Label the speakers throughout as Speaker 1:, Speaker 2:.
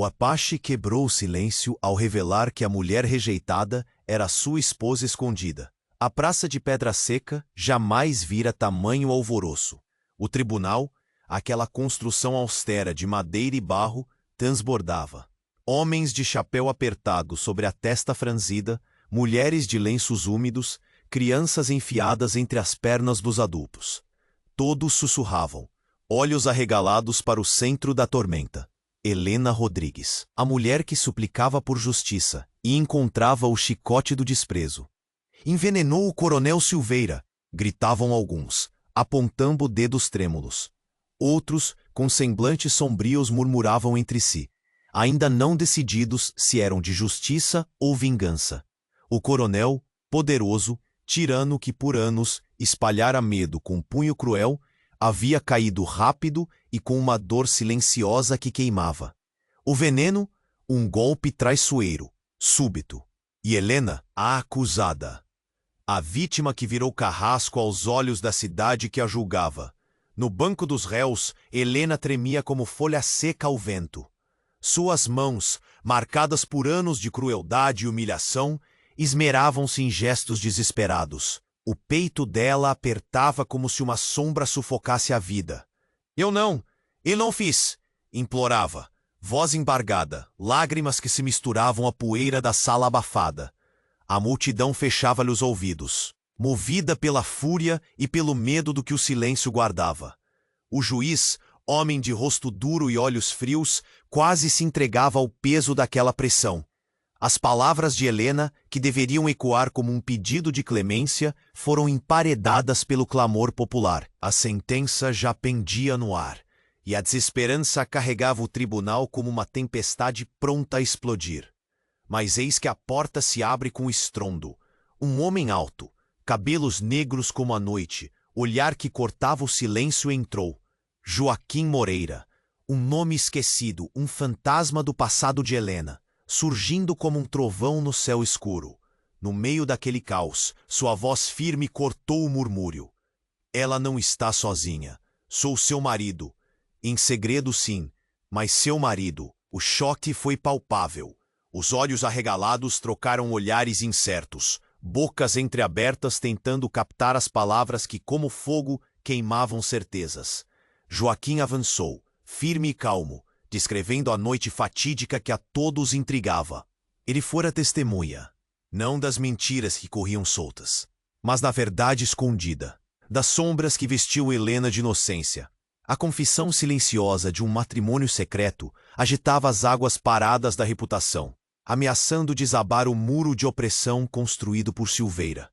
Speaker 1: O Apache quebrou o silêncio ao revelar que a mulher rejeitada era sua esposa escondida. A praça de Pedra Seca jamais vira tamanho alvoroço. O tribunal, aquela construção austera de madeira e barro, transbordava. Homens de chapéu apertado sobre a testa franzida, mulheres de lenços úmidos, crianças enfiadas entre as pernas dos adultos. Todos sussurravam, olhos arregalados para o centro da tormenta. Helena Rodrigues, a mulher que suplicava por justiça e encontrava o chicote do desprezo. Envenenou o coronel Silveira, gritavam alguns, apontando dedos trêmulos. Outros, com semblantes sombrios, murmuravam entre si, ainda não decididos se eram de justiça ou vingança. O coronel, poderoso, tirano que por anos espalhara medo com punho cruel, havia caído rápido e com uma dor silenciosa que queimava. O veneno, um golpe traiçoeiro, súbito. E Helena, a acusada. A vítima que virou carrasco aos olhos da cidade que a julgava. No banco dos réus, Helena tremia como folha seca ao vento. Suas mãos, marcadas por anos de crueldade e humilhação, esmeravam-se em gestos desesperados. O peito dela apertava como se uma sombra sufocasse a vida. Eu não fiz, implorava, voz embargada, lágrimas que se misturavam à poeira da sala abafada. A multidão fechava-lhe os ouvidos, movida pela fúria e pelo medo do que o silêncio guardava. O juiz, homem de rosto duro e olhos frios, quase se entregava ao peso daquela pressão. As palavras de Helena, que deveriam ecoar como um pedido de clemência, foram emparedadas pelo clamor popular. A sentença já pendia no ar, e a desesperança carregava o tribunal como uma tempestade pronta a explodir. Mas eis que a porta se abre com estrondo. Um homem alto, cabelos negros como a noite, olhar que cortava o silêncio entrou. Joaquim Moreira, um nome esquecido, um fantasma do passado de Helena, surgindo como um trovão no céu escuro. No meio daquele caos, sua voz firme cortou o murmúrio. Ela não está sozinha. Sou seu marido. Em segredo, sim, mas seu marido. O choque foi palpável. Os olhos arregalados trocaram olhares incertos, bocas entreabertas tentando captar as palavras que, como fogo, queimavam certezas. Joaquim avançou, firme e calmo, descrevendo a noite fatídica que a todos intrigava. Ele fora testemunha, não das mentiras que corriam soltas, mas da verdade escondida, das sombras que vestiam Helena de inocência. A confissão silenciosa de um matrimônio secreto agitava as águas paradas da reputação, ameaçando desabar o muro de opressão construído por Silveira.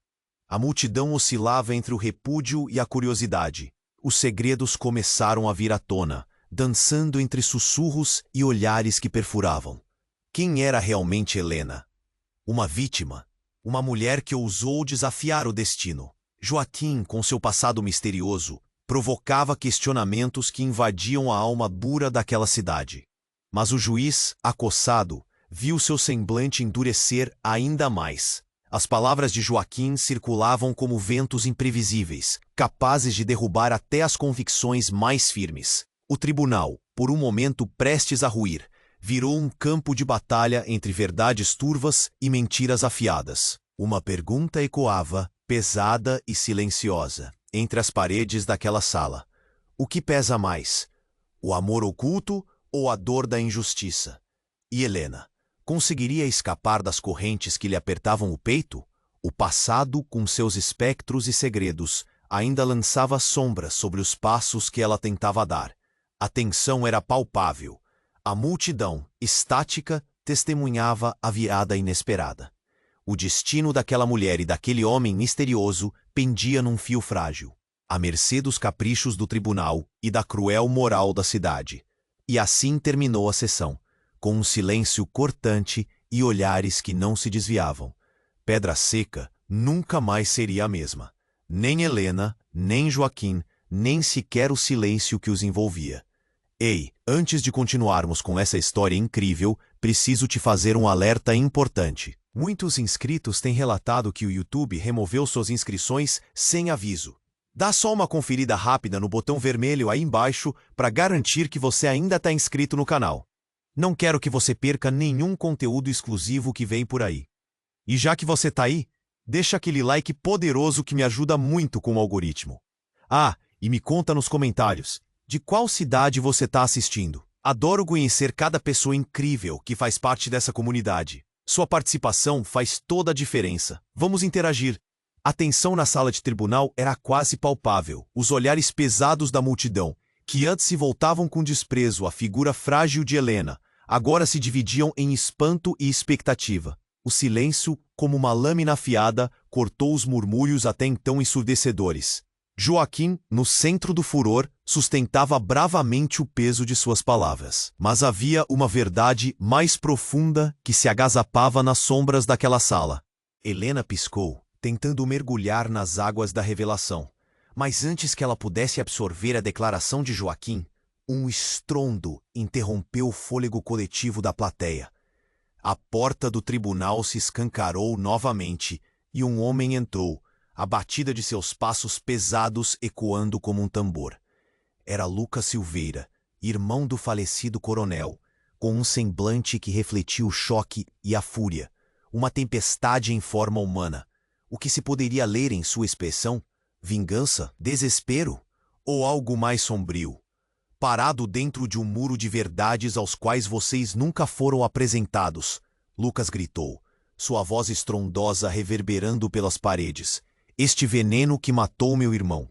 Speaker 1: A multidão oscilava entre o repúdio e a curiosidade. Os segredos começaram a vir à tona, dançando entre sussurros e olhares que perfuravam. Quem era realmente Helena? Uma vítima? Uma mulher que ousou desafiar o destino? Joaquim, com seu passado misterioso, provocava questionamentos que invadiam a alma dura daquela cidade. Mas o juiz, acossado, viu seu semblante endurecer ainda mais. As palavras de Joaquim circulavam como ventos imprevisíveis, capazes de derrubar até as convicções mais firmes. O tribunal, por um momento prestes a ruir, virou um campo de batalha entre verdades turvas e mentiras afiadas. Uma pergunta ecoava, pesada e silenciosa, entre as paredes daquela sala. O que pesa mais? O amor oculto ou a dor da injustiça? E Helena conseguiria escapar das correntes que lhe apertavam o peito? O passado, com seus espectros e segredos, ainda lançava sombras sobre os passos que ela tentava dar. A tensão era palpável. A multidão, estática, testemunhava a virada inesperada. O destino daquela mulher e daquele homem misterioso pendia num fio frágil, à mercê dos caprichos do tribunal e da cruel moral da cidade. E assim terminou a sessão, com um silêncio cortante e olhares que não se desviavam. Pedra Seca nunca mais seria a mesma. Nem Helena, nem Joaquim, nem sequer o silêncio que os envolvia. Ei, antes de continuarmos com essa história incrível, preciso te fazer um alerta importante. Muitos inscritos têm relatado que o YouTube removeu suas inscrições sem aviso. Dá só uma conferida rápida no botão vermelho aí embaixo para garantir que você ainda está inscrito no canal. Não quero que você perca nenhum conteúdo exclusivo que vem por aí. E já que você tá aí, deixa aquele like poderoso que me ajuda muito com o algoritmo. Ah, e me conta nos comentários, de qual cidade você tá assistindo? Adoro conhecer cada pessoa incrível que faz parte dessa comunidade. Sua participação faz toda a diferença. Vamos interagir. A tensão na sala de tribunal era quase palpável. Os olhares pesados da multidão, que antes se voltavam com desprezo à figura frágil de Helena, agora se dividiam em espanto e expectativa. O silêncio, como uma lâmina afiada, cortou os murmúrios até então ensurdecedores. Joaquim, no centro do furor, sustentava bravamente o peso de suas palavras. Mas havia uma verdade mais profunda que se agazapava nas sombras daquela sala. Helena piscou, tentando mergulhar nas águas da revelação. Mas antes que ela pudesse absorver a declaração de Joaquim, um estrondo interrompeu o fôlego coletivo da plateia. A porta do tribunal se escancarou novamente e um homem entrou, a batida de seus passos pesados ecoando como um tambor. Era Lucas Silveira, irmão do falecido coronel, com um semblante que refletia o choque e a fúria, uma tempestade em forma humana. O que se poderia ler em sua expressão? Vingança? Desespero? Ou algo mais sombrio? Parado dentro de um muro de verdades aos quais vocês nunca foram apresentados, Lucas gritou, sua voz estrondosa reverberando pelas paredes. Este veneno que matou meu irmão.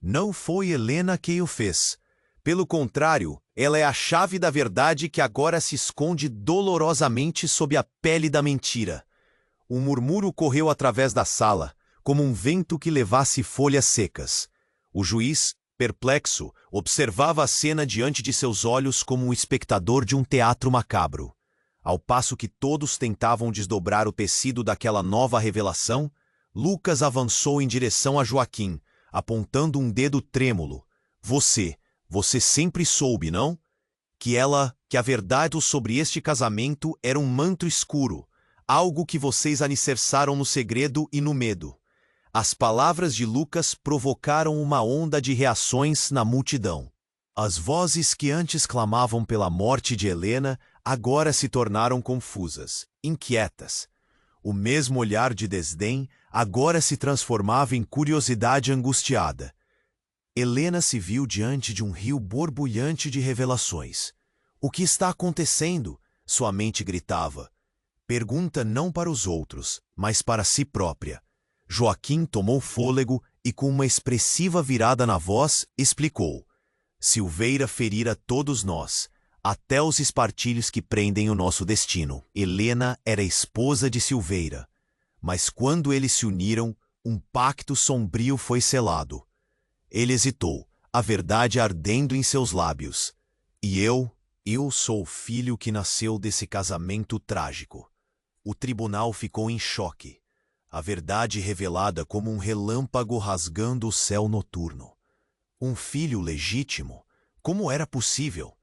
Speaker 1: Não foi Helena quem o fez. Pelo contrário, ela é a chave da verdade que agora se esconde dolorosamente sob a pele da mentira. Um murmúrio correu através da sala, como um vento que levasse folhas secas. O juiz, perplexo, observava a cena diante de seus olhos como um espectador de um teatro macabro. Ao passo que todos tentavam desdobrar o tecido daquela nova revelação, Lucas avançou em direção a Joaquim, apontando um dedo trêmulo. Você sempre soube, não? Que a verdade sobre este casamento era um manto escuro, algo que vocês alicerçaram no segredo e no medo. As palavras de Lucas provocaram uma onda de reações na multidão. As vozes que antes clamavam pela morte de Helena agora se tornaram confusas, inquietas. O mesmo olhar de desdém agora se transformava em curiosidade angustiada. Helena se viu diante de um rio borbulhante de revelações. O que está acontecendo? Sua mente gritava. Pergunta não para os outros, mas para si própria. Joaquim tomou fôlego e, com uma expressiva virada na voz, explicou. Silveira ferira todos nós, até os espartilhos que prendem o nosso destino. Helena era esposa de Silveira. Mas quando eles se uniram, um pacto sombrio foi selado. Ele hesitou, a verdade ardendo em seus lábios. E eu sou o filho que nasceu desse casamento trágico. O tribunal ficou em choque. A verdade revelada como um relâmpago rasgando o céu noturno. Um filho legítimo? Como era possível?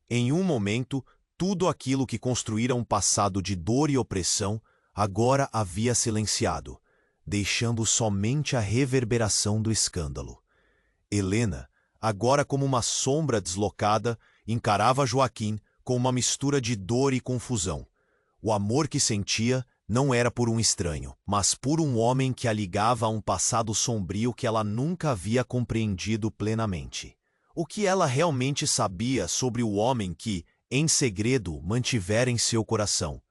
Speaker 1: Em um momento, tudo aquilo que construíra um passado de dor e opressão agora havia silenciado, deixando somente a reverberação do escândalo. Helena, agora como uma sombra deslocada, encarava Joaquim com uma mistura de dor e confusão. O amor que sentia não era por um estranho, mas por um homem que a ligava a um passado sombrio que ela nunca havia compreendido plenamente. O que ela realmente sabia sobre o homem que, em segredo, mantivera em seu coração?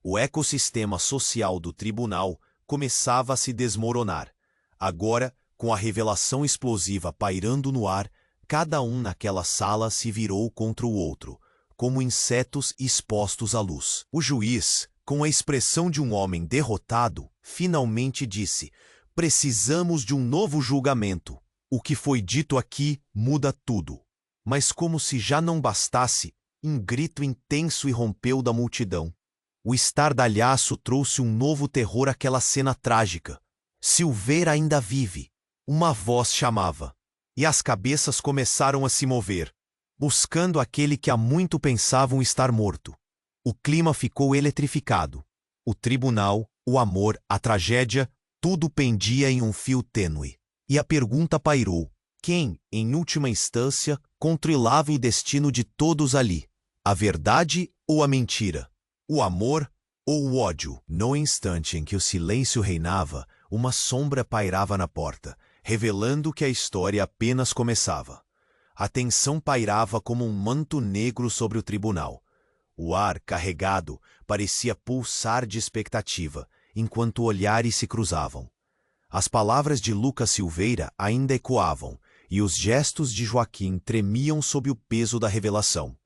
Speaker 1: O ecossistema social do tribunal começava a se desmoronar. Agora, com a revelação explosiva pairando no ar, cada um naquela sala se virou contra o outro, como insetos expostos à luz. O juiz, com a expressão de um homem derrotado, finalmente disse: precisamos de um novo julgamento. O que foi dito aqui muda tudo. Mas como se já não bastasse, um grito intenso irrompeu da multidão. O estardalhaço trouxe um novo terror àquela cena trágica. Silveira ainda vive. Uma voz chamava. E as cabeças começaram a se mover, buscando aquele que há muito pensavam estar morto. O clima ficou eletrificado. O tribunal, o amor, a tragédia, tudo pendia em um fio tênue. E a pergunta pairou: quem, em última instância, controlava o destino de todos ali? A verdade ou a mentira? O amor ou o ódio? No instante em que o silêncio reinava, uma sombra pairava na porta, revelando que a história apenas começava. A tensão pairava como um manto negro sobre o tribunal. O ar, carregado, parecia pulsar de expectativa, enquanto olhares se cruzavam. As palavras de Lucas Silveira ainda ecoavam, e os gestos de Joaquim tremiam sob o peso da revelação.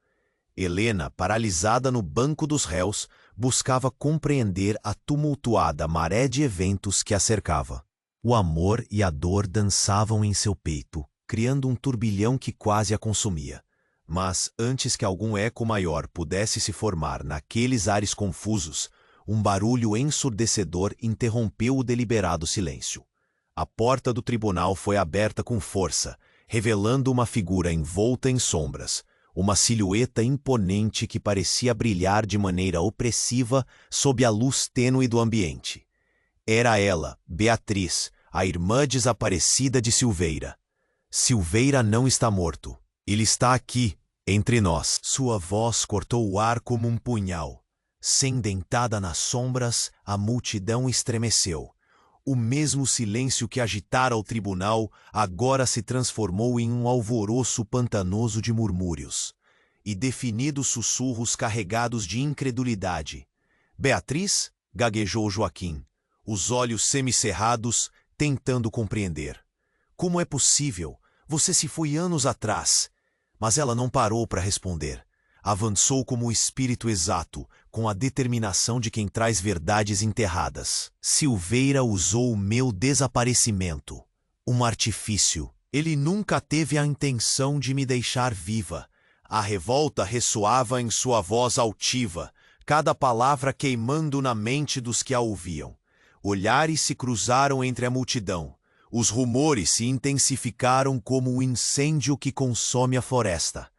Speaker 1: Helena, paralisada no banco dos réus, buscava compreender a tumultuada maré de eventos que a cercava. O amor e a dor dançavam em seu peito, criando um turbilhão que quase a consumia. Mas, antes que algum eco maior pudesse se formar naqueles ares confusos, um barulho ensurdecedor interrompeu o deliberado silêncio. A porta do tribunal foi aberta com força, revelando uma figura envolta em sombras, uma silhueta imponente que parecia brilhar de maneira opressiva sob a luz tênue do ambiente. Era ela, Beatriz, a irmã desaparecida de Silveira. Silveira não está morto. Ele está aqui, entre nós. Sua voz cortou o ar como um punhal. Sendentada nas sombras, a multidão estremeceu. O mesmo silêncio que agitara o tribunal agora se transformou em um alvoroço pantanoso de murmúrios e definidos sussurros carregados de incredulidade. Beatriz? Gaguejou Joaquim, os olhos semicerrados, tentando compreender. Como é possível? Você se foi anos atrás. Mas ela não parou para responder. Avançou como o espírito exato, com a determinação de quem traz verdades enterradas. Silveira usou o meu desaparecimento. Um artifício. Ele nunca teve a intenção de me deixar viva. A revolta ressoava em sua voz altiva, cada palavra queimando na mente dos que a ouviam. Olhares se cruzaram entre a multidão. Os rumores se intensificaram como o incêndio que consome a floresta.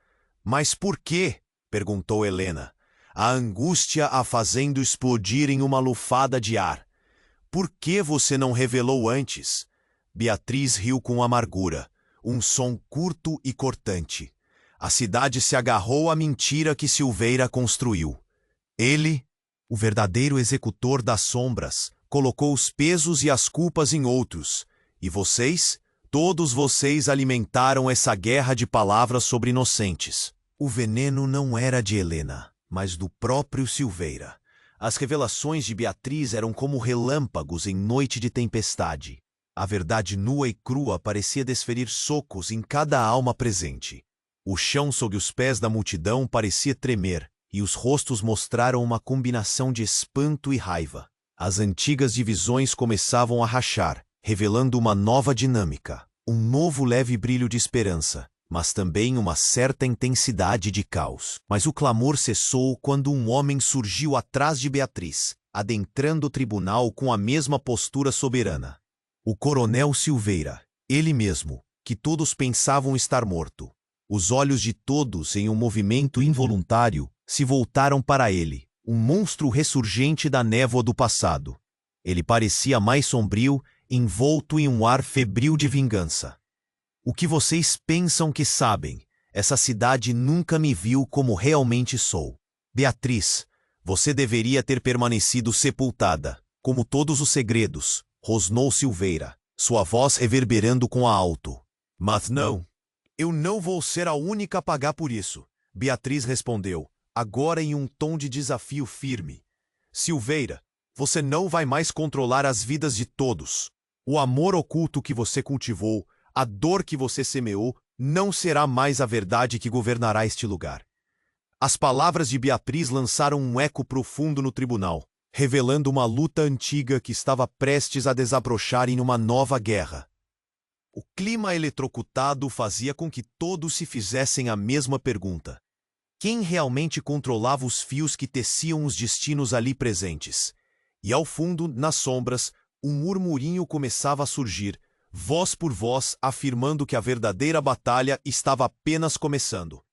Speaker 1: Mas por quê? Perguntou Helena, a angústia a fazendo explodir em uma lufada de ar. Por que você não revelou antes? Beatriz riu com amargura, um som curto e cortante. A cidade se agarrou à mentira que Silveira construiu. Ele, o verdadeiro executor das sombras, colocou os pesos e as culpas em outros. E vocês? Todos vocês alimentaram essa guerra de palavras sobre inocentes. O veneno não era de Helena, mas do próprio Silveira. As revelações de Beatriz eram como relâmpagos em noite de tempestade. A verdade nua e crua parecia desferir socos em cada alma presente. O chão sob os pés da multidão parecia tremer, e os rostos mostraram uma combinação de espanto e raiva. As antigas divisões começavam a rachar, revelando uma nova dinâmica, um novo leve brilho de esperança, mas também uma certa intensidade de caos. Mas o clamor cessou quando um homem surgiu atrás de Beatriz, adentrando o tribunal com a mesma postura soberana. O coronel Silveira, ele mesmo, que todos pensavam estar morto. Os olhos de todos, em um movimento involuntário, se voltaram para ele, um monstro ressurgente da névoa do passado. Ele parecia mais sombrio, envolto em um ar febril de vingança. O que vocês pensam que sabem? Essa cidade nunca me viu como realmente sou. Beatriz, você deveria ter permanecido sepultada, como todos os segredos, rosnou Silveira, sua voz reverberando com a alto. Mas não, eu não vou ser a única a pagar por isso, Beatriz respondeu, agora em um tom de desafio firme. Silveira, você não vai mais controlar as vidas de todos. O amor oculto que você cultivou, a dor que você semeou, não será mais a verdade que governará este lugar. As palavras de Beatriz lançaram um eco profundo no tribunal, revelando uma luta antiga que estava prestes a desabrochar em uma nova guerra. O clima eletrocutado fazia com que todos se fizessem a mesma pergunta. Quem realmente controlava os fios que teciam os destinos ali presentes? E ao fundo, nas sombras, um murmurinho começava a surgir, voz por voz afirmando que a verdadeira batalha estava apenas começando.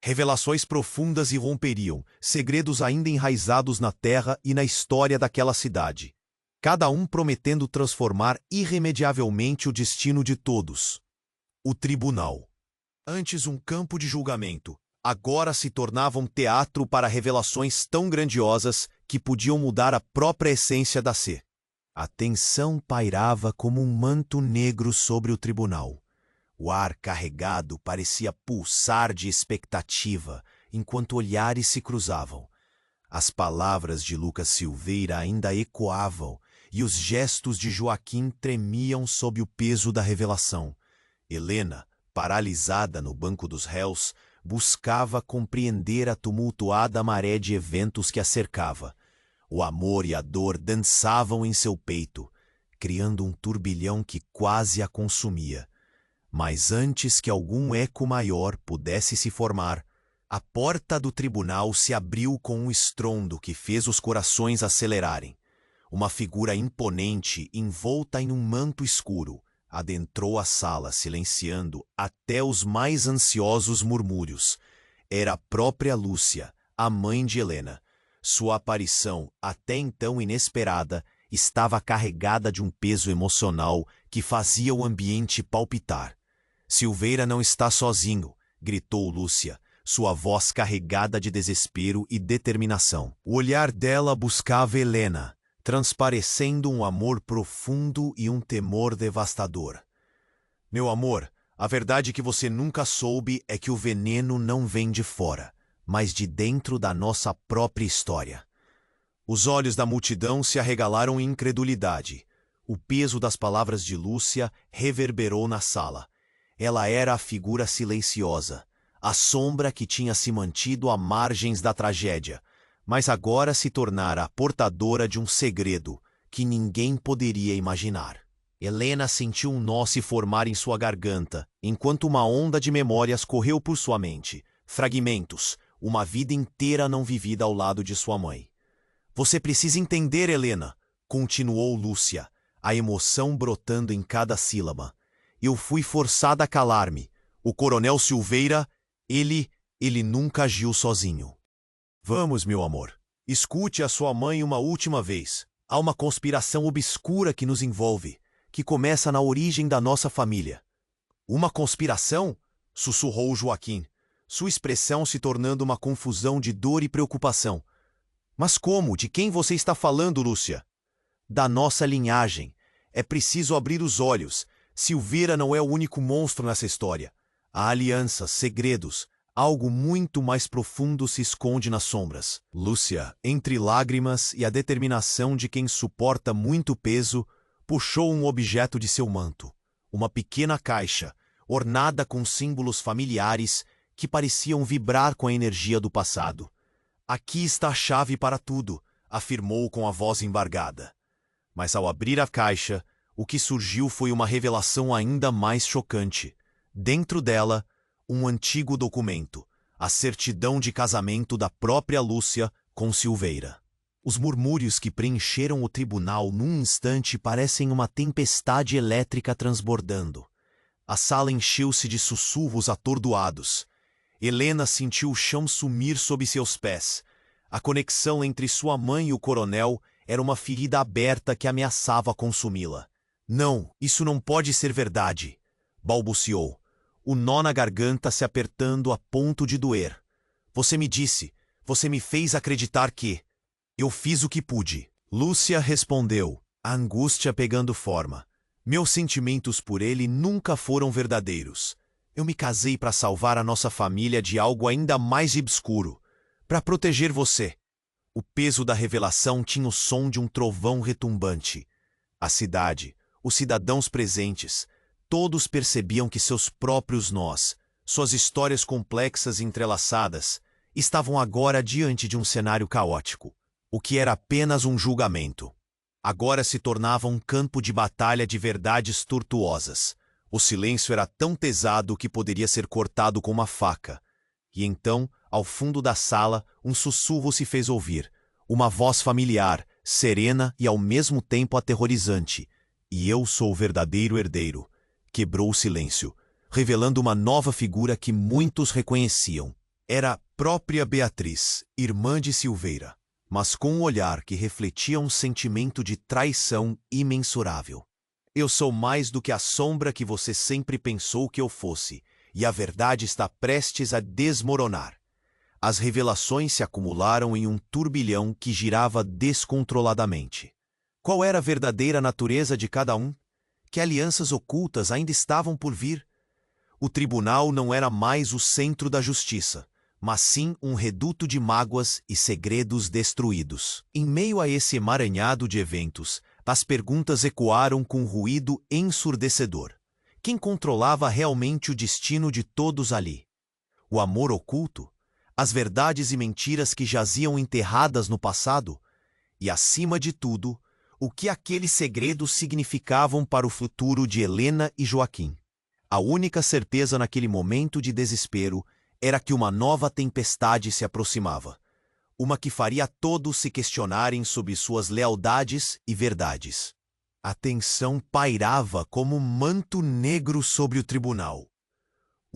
Speaker 1: Revelações profundas irromperiam, segredos ainda enraizados na terra e na história daquela cidade. Cada um prometendo transformar irremediavelmente o destino de todos. O tribunal. Antes um campo de julgamento, agora se tornava um teatro para revelações tão grandiosas que podiam mudar a própria essência da Sé. A tensão pairava como um manto negro sobre o tribunal. O ar carregado parecia pulsar de expectativa enquanto olhares se cruzavam. As palavras de Lucas Silveira ainda ecoavam e os gestos de Joaquim tremiam sob o peso da revelação. Helena, paralisada no banco dos réus, buscava compreender a tumultuada maré de eventos que a cercava. O amor e a dor dançavam em seu peito, criando um turbilhão que quase a consumia. Mas antes que algum eco maior pudesse se formar, a porta do tribunal se abriu com um estrondo que fez os corações acelerarem. Uma figura imponente, envolta em um manto escuro, adentrou a sala, silenciando até os mais ansiosos murmúrios. Era a própria Lúcia, a mãe de Helena. Sua aparição, até então inesperada, estava carregada de um peso emocional que fazia o ambiente palpitar. Silveira não está sozinho, gritou Lúcia, sua voz carregada de desespero e determinação. O olhar dela buscava Helena, transparecendo um amor profundo e um temor devastador. Meu amor, a verdade que você nunca soube é que o veneno não vem de fora, mas de dentro da nossa própria história. Os olhos da multidão se arregalaram em incredulidade. O peso das palavras de Lúcia reverberou na sala. Ela era a figura silenciosa, a sombra que tinha se mantido à margens da tragédia, mas agora se tornara a portadora de um segredo que ninguém poderia imaginar. Helena sentiu um nó se formar em sua garganta, enquanto uma onda de memórias correu por sua mente. Fragmentos, uma vida inteira não vivida ao lado de sua mãe. Você precisa entender, Helena, continuou Lúcia, a emoção brotando em cada sílaba. Eu fui forçada a calar-me. O coronel Silveira, ele nunca agiu sozinho. Vamos, meu amor. Escute a sua mãe uma última vez. Há uma conspiração obscura que nos envolve, que começa na origem da nossa família. Uma conspiração? Sussurrou Joaquim, sua expressão se tornando uma confusão de dor e preocupação. Mas como? De quem você está falando, Lúcia? Da nossa linhagem. É preciso abrir os olhos. Silveira não é o único monstro nessa história. Há alianças, segredos. Algo muito mais profundo se esconde nas sombras. Lúcia, entre lágrimas e a determinação de quem suporta muito peso, puxou um objeto de seu manto. Uma pequena caixa, ornada com símbolos familiares que pareciam vibrar com a energia do passado. Aqui está a chave para tudo, afirmou com a voz embargada. Mas ao abrir a caixa, o que surgiu foi uma revelação ainda mais chocante. Dentro dela, um antigo documento, a certidão de casamento da própria Lúcia com Silveira. Os murmúrios que preencheram o tribunal num instante parecem uma tempestade elétrica transbordando. A sala encheu-se de sussurros atordoados. Helena sentiu o chão sumir sob seus pés. A conexão entre sua mãe e o coronel era uma ferida aberta que ameaçava consumi-la. Não, isso não pode ser verdade, balbuciou, o nó na garganta se apertando a ponto de doer. Você me disse, você me fez acreditar que... Eu fiz o que pude. Lúcia respondeu, a angústia pegando forma. Meus sentimentos por ele nunca foram verdadeiros. Eu me casei para salvar a nossa família de algo ainda mais obscuro, para proteger você. O peso da revelação tinha o som de um trovão retumbante. A cidade, os cidadãos presentes, todos percebiam que seus próprios nós, suas histórias complexas e entrelaçadas, estavam agora diante de um cenário caótico. O que era apenas um julgamento, agora se tornava um campo de batalha de verdades tortuosas. O silêncio era tão pesado que poderia ser cortado com uma faca. E então, ao fundo da sala, um sussurro se fez ouvir. Uma voz familiar, serena e ao mesmo tempo aterrorizante. E eu sou o verdadeiro herdeiro. Quebrou o silêncio, revelando uma nova figura que muitos reconheciam. Era a própria Beatriz, irmã de Silveira, mas com um olhar que refletia um sentimento de traição imensurável. Eu sou mais do que a sombra que você sempre pensou que eu fosse, e a verdade está prestes a desmoronar. As revelações se acumularam em um turbilhão que girava descontroladamente. Qual era a verdadeira natureza de cada um? Que alianças ocultas ainda estavam por vir? O tribunal não era mais o centro da justiça, mas sim um reduto de mágoas e segredos destruídos. Em meio a esse emaranhado de eventos, as perguntas ecoaram com ruído ensurdecedor. Quem controlava realmente o destino de todos ali? O amor oculto? As verdades e mentiras que jaziam enterradas no passado? E, acima de tudo, o que aqueles segredos significavam para o futuro de Helena e Joaquim? A única certeza naquele momento de desespero era que uma nova tempestade se aproximava, uma que faria todos se questionarem sobre suas lealdades e verdades. A tensão pairava como um manto negro sobre o tribunal.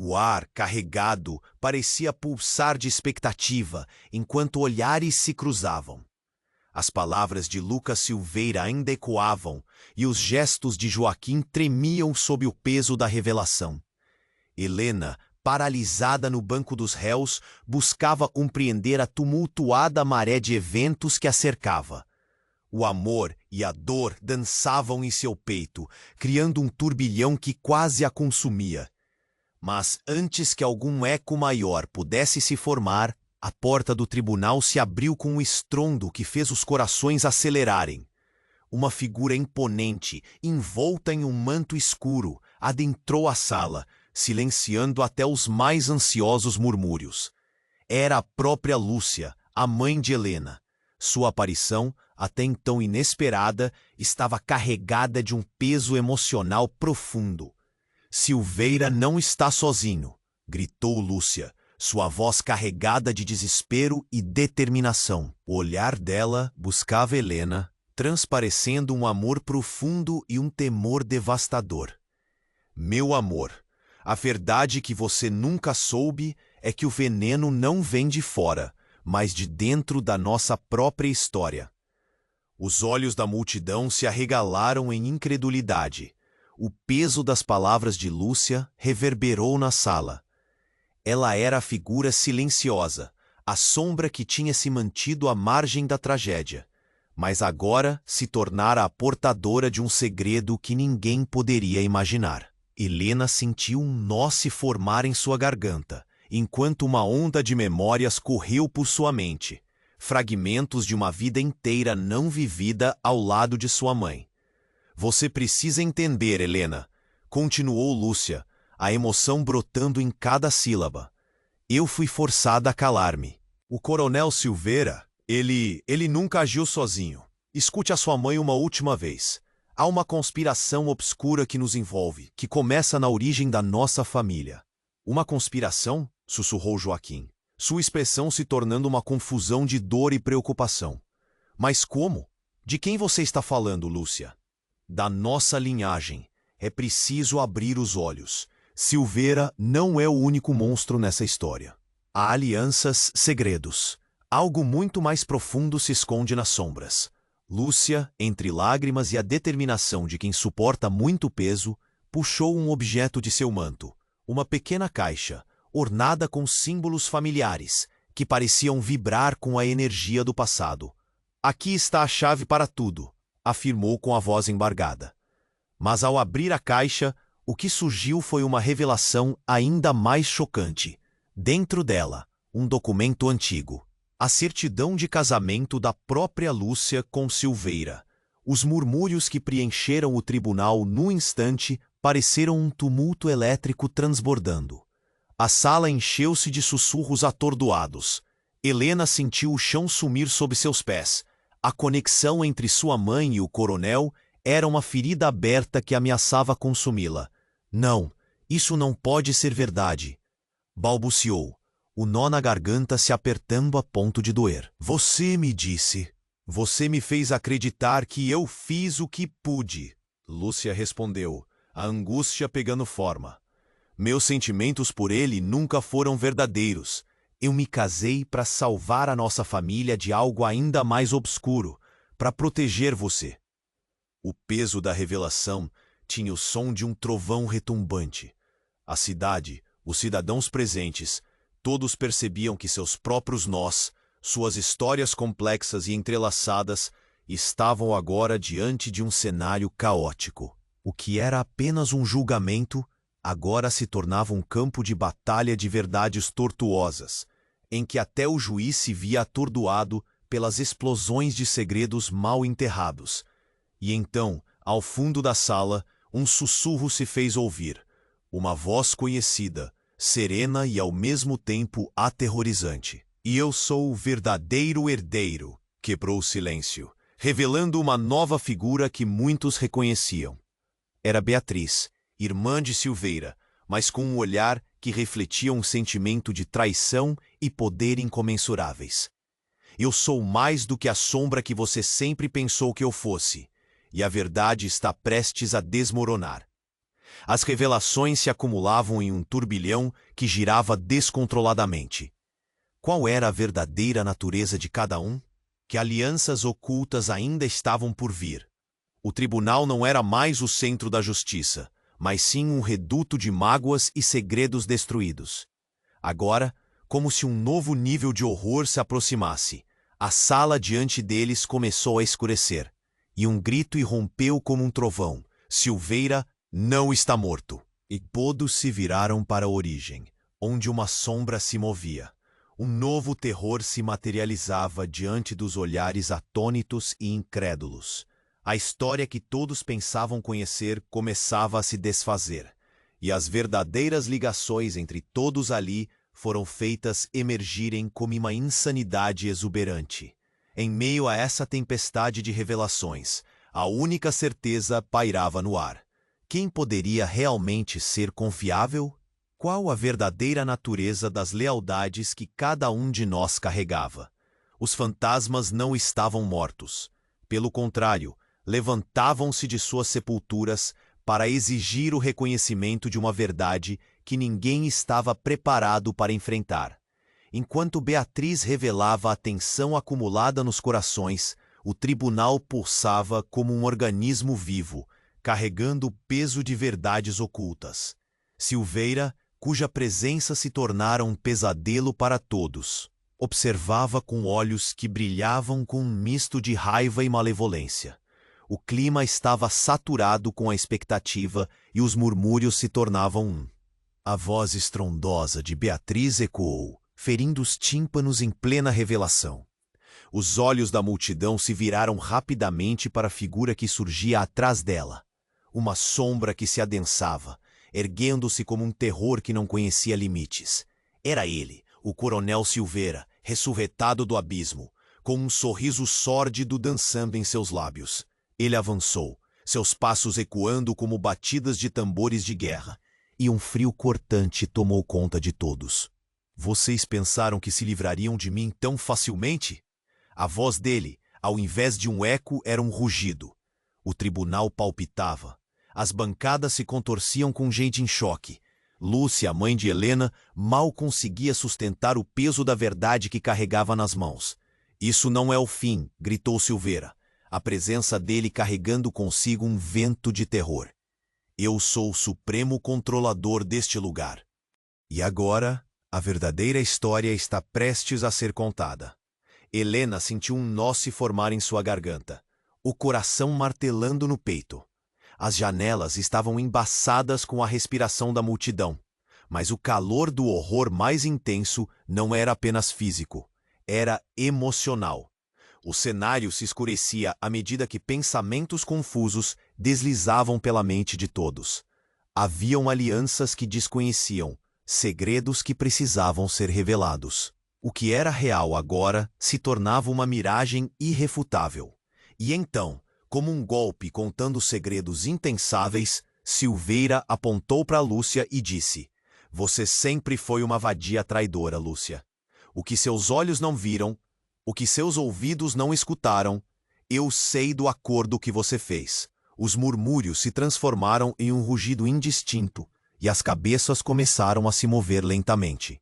Speaker 1: O ar, carregado, parecia pulsar de expectativa, enquanto olhares se cruzavam. As palavras de Lucas Silveira ainda ecoavam, e os gestos de Joaquim tremiam sob o peso da revelação. Helena, paralisada no banco dos réus, buscava compreender a tumultuada maré de eventos que a cercava. O amor e a dor dançavam em seu peito, criando um turbilhão que quase a consumia. Mas antes que algum eco maior pudesse se formar, a porta do tribunal se abriu com um estrondo que fez os corações acelerarem. Uma figura imponente, envolta em um manto escuro, adentrou a sala, silenciando até os mais ansiosos murmúrios. Era a própria Lúcia, a mãe de Helena. Sua aparição, até então inesperada, estava carregada de um peso emocional profundo. "Silveira não está sozinho", gritou Lúcia, sua voz carregada de desespero e determinação. O olhar dela buscava Helena, transparecendo um amor profundo e um temor devastador. "Meu amor, a verdade que você nunca soube é que o veneno não vem de fora, mas de dentro da nossa própria história." Os olhos da multidão se arregalaram em incredulidade. O peso das palavras de Lúcia reverberou na sala. Ela era a figura silenciosa, a sombra que tinha se mantido à margem da tragédia, mas agora se tornara a portadora de um segredo que ninguém poderia imaginar. Helena sentiu um nó se formar em sua garganta, enquanto uma onda de memórias correu por sua mente, fragmentos de uma vida inteira não vivida ao lado de sua mãe. "Você precisa entender, Helena", continuou Lúcia, a emoção brotando em cada sílaba. "Eu fui forçada a calar-me. O coronel Silveira, ele nunca agiu sozinho. Escute a sua mãe uma última vez. Há uma conspiração obscura que nos envolve, que começa na origem da nossa família." "Uma conspiração?", sussurrou Joaquim, sua expressão se tornando uma confusão de dor e preocupação. "Mas como? De quem você está falando, Lúcia?" "Da nossa linhagem. É preciso abrir os olhos. Silveira não é o único monstro nessa história. Há alianças, segredos. Algo muito mais profundo se esconde nas sombras." Lúcia, entre lágrimas e a determinação de quem suporta muito peso, puxou um objeto de seu manto, uma pequena caixa, ornada com símbolos familiares, que pareciam vibrar com a energia do passado. "Aqui está a chave para tudo", afirmou com a voz embargada. Mas ao abrir a caixa, o que surgiu foi uma revelação ainda mais chocante. Dentro dela, um documento antigo. A certidão de casamento da própria Lúcia com Silveira. Os murmúrios que preencheram o tribunal no instante pareceram um tumulto elétrico transbordando. A sala encheu-se de sussurros atordoados. Helena sentiu o chão sumir sob seus pés. A conexão entre sua mãe e o coronel era uma ferida aberta que ameaçava consumi-la. "Não, isso não pode ser verdade", balbuciou, o nó na garganta se apertando a ponto de doer. "Você me disse. Você me fez acreditar que eu fiz o que pude", Lúcia respondeu, a angústia pegando forma. "Meus sentimentos por ele nunca foram verdadeiros. Eu me casei para salvar a nossa família de algo ainda mais obscuro, para proteger você." O peso da revelação tinha o som de um trovão retumbante. A cidade, os cidadãos presentes, Todos percebiam que seus próprios nós, suas histórias complexas e entrelaçadas, estavam agora diante de um cenário caótico. O que era apenas um julgamento, agora se tornava um campo de batalha de verdades tortuosas, em que até o juiz se via atordoado pelas explosões de segredos mal enterrados. E então, ao fundo da sala, um sussurro se fez ouvir. Uma voz conhecida, serena e ao mesmo tempo aterrorizante. "E eu sou o verdadeiro herdeiro", quebrou o silêncio, revelando uma nova figura que muitos reconheciam. Era Beatriz, irmã de Silveira, mas com um olhar que refletia um sentimento de traição e poder incomensuráveis. "Eu sou mais do que a sombra que você sempre pensou que eu fosse, e a verdade está prestes a desmoronar." As revelações se acumulavam em um turbilhão que girava descontroladamente. Qual era a verdadeira natureza de cada um? Que alianças ocultas ainda estavam por vir. O tribunal não era mais o centro da justiça, mas sim um reduto de mágoas e segredos destruídos. Agora, como se um novo nível de horror se aproximasse, a sala diante deles começou a escurecer, e um grito irrompeu como um trovão: "Silveira não está morto." E todos se viraram para a origem, onde uma sombra se movia. Um novo terror se materializava diante dos olhares atônitos e incrédulos. A história que todos pensavam conhecer começava a se desfazer, e as verdadeiras ligações entre todos ali foram feitas emergirem como uma insanidade exuberante. Em meio a essa tempestade de revelações, a única certeza pairava no ar. Quem poderia realmente ser confiável? Qual a verdadeira natureza das lealdades que cada um de nós carregava? Os fantasmas não estavam mortos. Pelo contrário, levantavam-se de suas sepulturas para exigir o reconhecimento de uma verdade que ninguém estava preparado para enfrentar. Enquanto Beatriz revelava a tensão acumulada nos corações, o tribunal pulsava como um organismo vivo, carregando o peso de verdades ocultas. Silveira, cuja presença se tornara um pesadelo para todos, observava com olhos que brilhavam com um misto de raiva e malevolência. O clima estava saturado com a expectativa e os murmúrios se tornavam um. A voz estrondosa de Beatriz ecoou, ferindo os tímpanos em plena revelação. Os olhos da multidão se viraram rapidamente para a figura que surgia atrás dela. Uma sombra que se adensava, erguendo-se como um terror que não conhecia limites. Era ele, o coronel Silveira, ressurretado do abismo, com um sorriso sórdido dançando em seus lábios. Ele avançou, seus passos ecoando como batidas de tambores de guerra, e um frio cortante tomou conta de todos. "Vocês pensaram que se livrariam de mim tão facilmente?" A voz dele, ao invés de um eco, era um rugido. O tribunal palpitava. As bancadas se contorciam com gente em choque. Lúcia, mãe de Helena, mal conseguia sustentar o peso da verdade que carregava nas mãos. "Isso não é o fim", gritou Silveira, a presença dele carregando consigo um vento de terror. "Eu sou o supremo controlador deste lugar." E agora, a verdadeira história está prestes a ser contada. Helena sentiu um nó se formar em sua garganta, o coração martelando no peito. As janelas estavam embaçadas com a respiração da multidão, mas o calor do horror mais intenso não era apenas físico, era emocional. O cenário se escurecia à medida que pensamentos confusos deslizavam pela mente de todos. Haviam alianças que desconheciam, segredos que precisavam ser revelados. O que era real agora se tornava uma miragem irrefutável. E então, como um golpe contando segredos impensáveis, Silveira apontou para Lúcia e disse: "Você sempre foi uma vadia traidora, Lúcia. O que seus olhos não viram, o que seus ouvidos não escutaram, eu sei do acordo que você fez." Os murmúrios se transformaram em um rugido indistinto, e as cabeças começaram a se mover lentamente.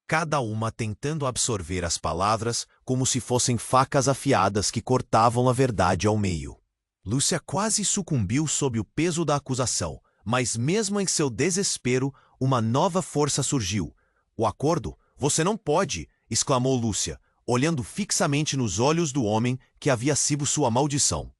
Speaker 1: Cada uma tentando absorver as palavras como se fossem facas afiadas que cortavam a verdade ao meio. Lúcia quase sucumbiu sob o peso da acusação, mas mesmo em seu desespero, uma nova força surgiu. O acordo? Você não pode! Exclamou Lúcia, olhando fixamente nos olhos do homem que havia sido sua maldição.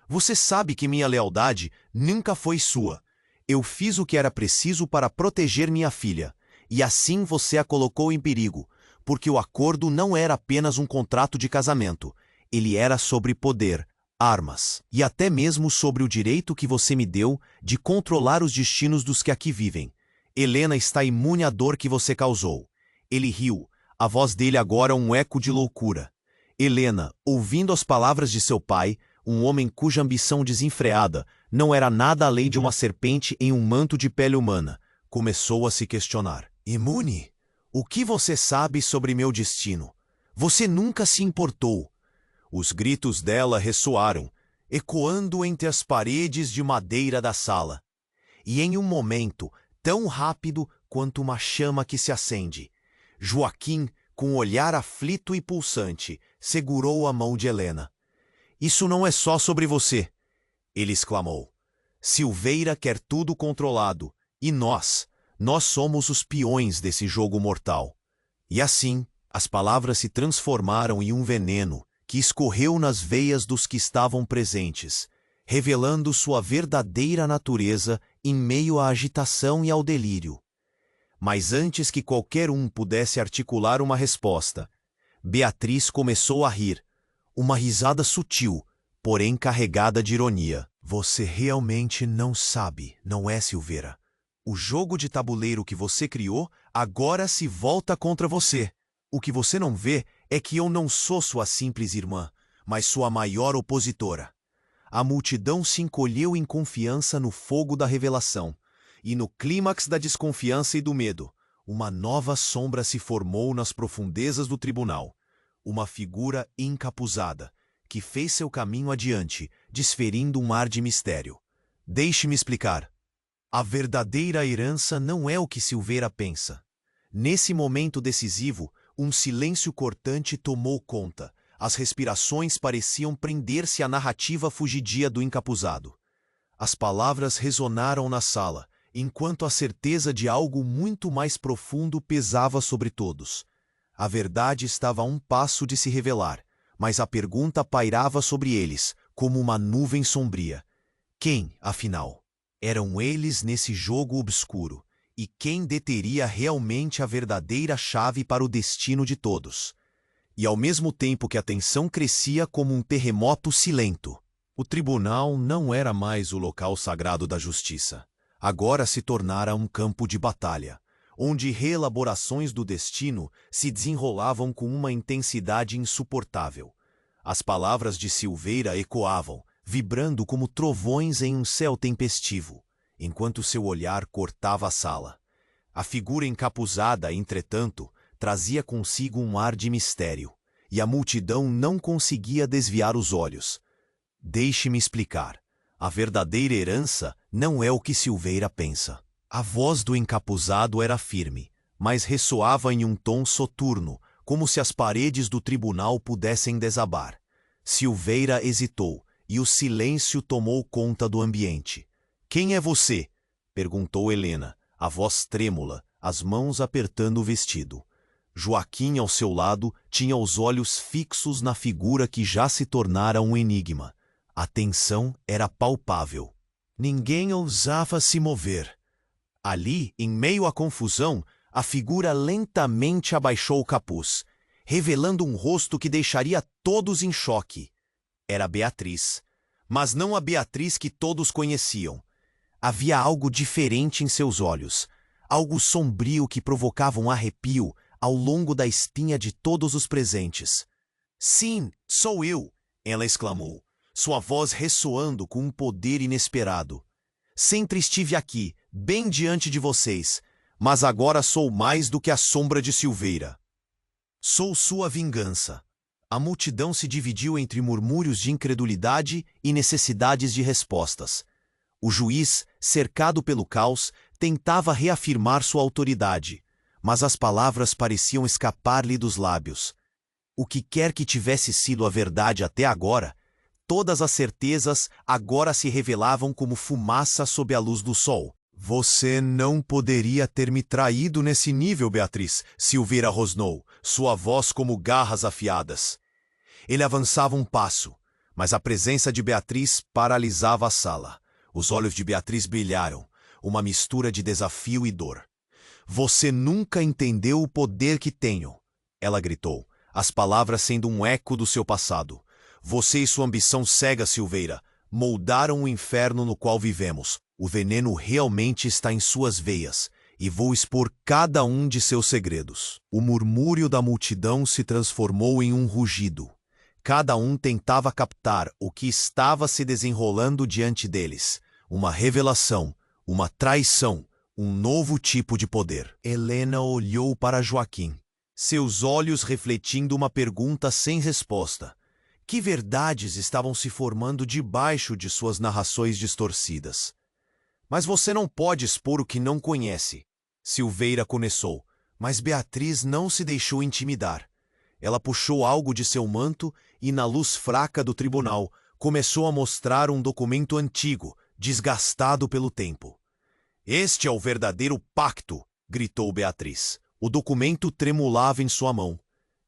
Speaker 1: Você sabe que minha lealdade nunca foi sua. Eu fiz o que era preciso para proteger minha filha, e assim você a colocou em perigo, porque o acordo não era apenas um contrato de casamento, ele era sobre poder, armas, e até mesmo sobre o direito que você me deu de controlar os destinos dos que aqui vivem. Helena está imune à dor que você causou. Ele riu, a voz dele agora um eco de loucura. Helena, ouvindo as palavras de seu pai, um homem cuja ambição desenfreada não era nada além de uma serpente em um manto de pele humana, começou a se questionar. Imune? O que você sabe sobre meu destino? Você nunca se importou. Os gritos dela ressoaram, ecoando entre as paredes de madeira da sala. E em um momento, tão rápido quanto uma chama que se acende, Joaquim, com um olhar aflito e pulsante, segurou a mão de Helena. Isso não é só sobre você, ele exclamou. Silveira quer tudo controlado, e nós somos os peões desse jogo mortal. E assim, as palavras se transformaram em um veneno que escorreu nas veias dos que estavam presentes, revelando sua verdadeira natureza em meio à agitação e ao delírio. Mas antes que qualquer um pudesse articular uma resposta, Beatriz começou a rir, uma risada sutil, porém carregada de ironia. Você realmente não sabe, não é, Silveira? O jogo de tabuleiro que você criou agora se volta contra você. O que você não vê é que eu não sou sua simples irmã, mas sua maior opositora. A multidão se encolheu em confiança no fogo da revelação, e no clímax da desconfiança e do medo, uma nova sombra se formou nas profundezas do tribunal. Uma figura encapuzada, que fez seu caminho adiante, desferindo um ar de mistério. Deixe-me explicar. A verdadeira herança não é o que Silveira pensa. Nesse momento decisivo, um silêncio cortante tomou conta. As respirações pareciam prender-se à narrativa fugidia do encapuzado. As palavras ressonaram na sala, enquanto a certeza de algo muito mais profundo pesava sobre todos. A verdade estava a um passo de se revelar, mas a pergunta pairava sobre eles, como uma nuvem sombria. Quem, afinal, eram eles nesse jogo obscuro? E quem deteria realmente a verdadeira chave para o destino de todos? E ao mesmo tempo que a tensão crescia como um terremoto silento, o tribunal não era mais o local sagrado da justiça. Agora se tornara um campo de batalha, onde reelaborações do destino se desenrolavam com uma intensidade insuportável. As palavras de Silveira ecoavam, vibrando como trovões em um céu tempestivo, enquanto seu olhar cortava a sala. A figura encapuzada, entretanto, trazia consigo um ar de mistério, e a multidão não conseguia desviar os olhos. Deixe-me explicar. A verdadeira herança não é o que Silveira pensa. A voz do encapuzado era firme, mas ressoava em um tom soturno, como se as paredes do tribunal pudessem desabar. Silveira hesitou, e o silêncio tomou conta do ambiente. Quem é você? Perguntou Helena, a voz trêmula, as mãos apertando o vestido. Joaquim, ao seu lado, tinha os olhos fixos na figura que já se tornara um enigma. A tensão era palpável. Ninguém ousava se mover. Ali, em meio à confusão, a figura lentamente abaixou o capuz, revelando um rosto que deixaria todos em choque. Era Beatriz, mas não a Beatriz que todos conheciam. Havia algo diferente em seus olhos, algo sombrio que provocava um arrepio ao longo da espinha de todos os presentes. Sim, sou eu, ela exclamou, sua voz ressoando com um poder inesperado. Sempre estive aqui, bem diante de vocês, mas agora sou mais do que a sombra de Silveira. Sou sua vingança. A multidão se dividiu entre murmúrios de incredulidade e necessidades de respostas. O juiz, cercado pelo caos, tentava reafirmar sua autoridade, mas as palavras pareciam escapar-lhe dos lábios. O que quer que tivesse sido a verdade até agora, todas as certezas agora se revelavam como fumaça sob a luz do sol. Você não poderia ter me traído nesse nível, Beatriz, Silveira rosnou, sua voz como garras afiadas. Ele avançava um passo, mas a presença de Beatriz paralisava a sala. Os olhos de Beatriz brilharam, uma mistura de desafio e dor. Você nunca entendeu o poder que tenho, ela gritou, as palavras sendo um eco do seu passado. Você e sua ambição cega, Silveira, moldaram o inferno no qual vivemos. O veneno realmente está em suas veias, e vou expor cada um de seus segredos. O murmúrio da multidão se transformou em um rugido. Cada um tentava captar o que estava se desenrolando diante deles. Uma revelação, uma traição, um novo tipo de poder. Helena olhou para Joaquim, seus olhos refletindo uma pergunta sem resposta. Que verdades estavam se formando debaixo de suas narrações distorcidas? Mas você não pode expor o que não conhece, Silveira começou, mas Beatriz não se deixou intimidar. Ela puxou algo de seu manto e, na luz fraca do tribunal, começou a mostrar um documento antigo, desgastado pelo tempo. Este é o verdadeiro pacto, gritou Beatriz. O documento tremulava em sua mão.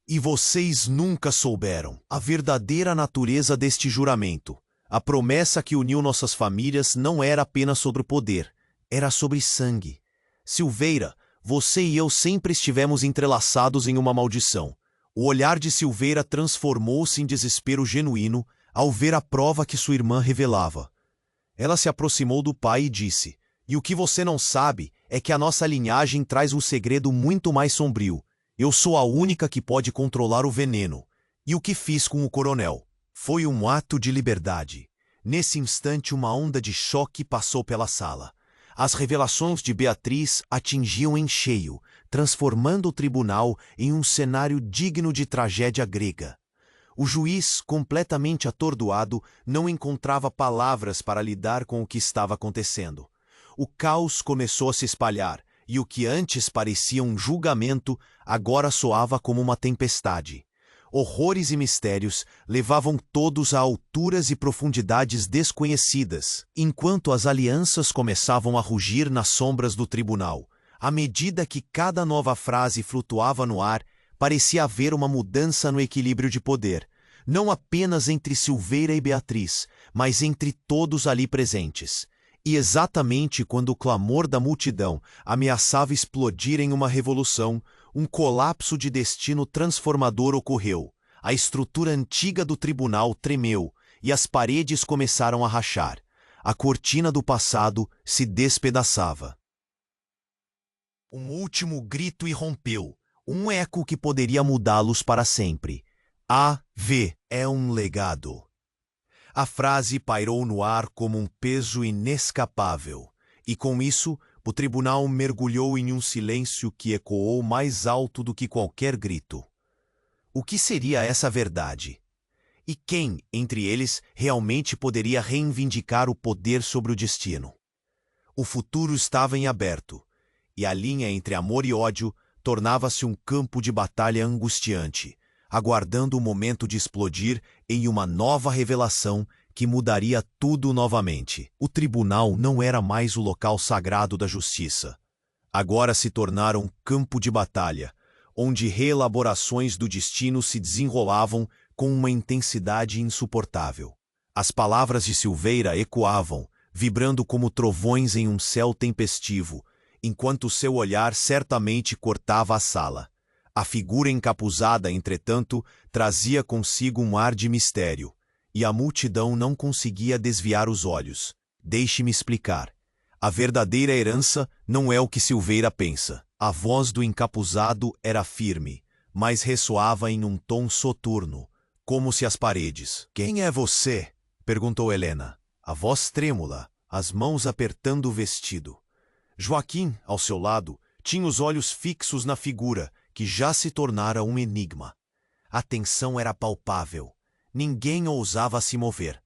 Speaker 1: E vocês nunca souberam a verdadeira natureza deste juramento. A promessa que uniu nossas famílias não era apenas sobre o poder, era sobre sangue. Silveira, você e eu sempre estivemos entrelaçados em uma maldição. O olhar de Silveira transformou-se em desespero genuíno ao ver a prova que sua irmã revelava. Ela se aproximou do pai e disse: "E o que você não sabe é que a nossa linhagem traz um segredo muito mais sombrio. Eu sou a única que pode controlar o veneno. E o que fiz com o coronel? Foi um ato de liberdade." Nesse instante, uma onda de choque passou pela sala. As revelações de Beatriz atingiam em cheio, transformando o tribunal em um cenário digno de tragédia grega. O juiz, completamente atordoado, não encontrava palavras para lidar com o que estava acontecendo. O caos começou a se espalhar, e o que antes parecia um julgamento, agora soava como uma tempestade. Horrores e mistérios levavam todos a alturas e profundidades desconhecidas, enquanto as alianças começavam a rugir nas sombras do tribunal. À medida que cada nova frase flutuava no ar, parecia haver uma mudança no equilíbrio de poder, não apenas entre Silveira e Beatriz, mas entre todos ali presentes. E exatamente quando o clamor da multidão ameaçava explodir em uma revolução, um colapso de destino transformador ocorreu. A estrutura antiga do tribunal tremeu e as paredes começaram a rachar. A cortina do passado se despedaçava. Um último grito irrompeu, um eco que poderia mudá-los para sempre. A.V. é um legado. A frase pairou no ar como um peso inescapável, e com isso, o tribunal mergulhou em um silêncio que ecoou mais alto do que qualquer grito. O que seria essa verdade? E quem, entre eles, realmente poderia reivindicar o poder sobre o destino? O futuro estava em aberto, e a linha entre amor e ódio tornava-se um campo de batalha angustiante, aguardando o momento de explodir em uma nova revelação que mudaria tudo novamente. O tribunal não era mais o local sagrado da justiça. Agora se tornara um campo de batalha, onde reelaborações do destino se desenrolavam com uma intensidade insuportável. As palavras de Silveira ecoavam, vibrando como trovões em um céu tempestivo, enquanto seu olhar certamente cortava a sala. A figura encapuzada, entretanto, trazia consigo um ar de mistério, e a multidão não conseguia desviar os olhos. Deixe-me explicar. A verdadeira herança não é o que Silveira pensa. A voz do encapuzado era firme, mas ressoava em um tom soturno, como se as paredes. "Quem é você?" perguntou Helena, a voz trêmula, as mãos apertando o vestido. Joaquim, ao seu lado, tinha os olhos fixos na figura, que já se tornara um enigma. A tensão era palpável. Ninguém ousava se mover.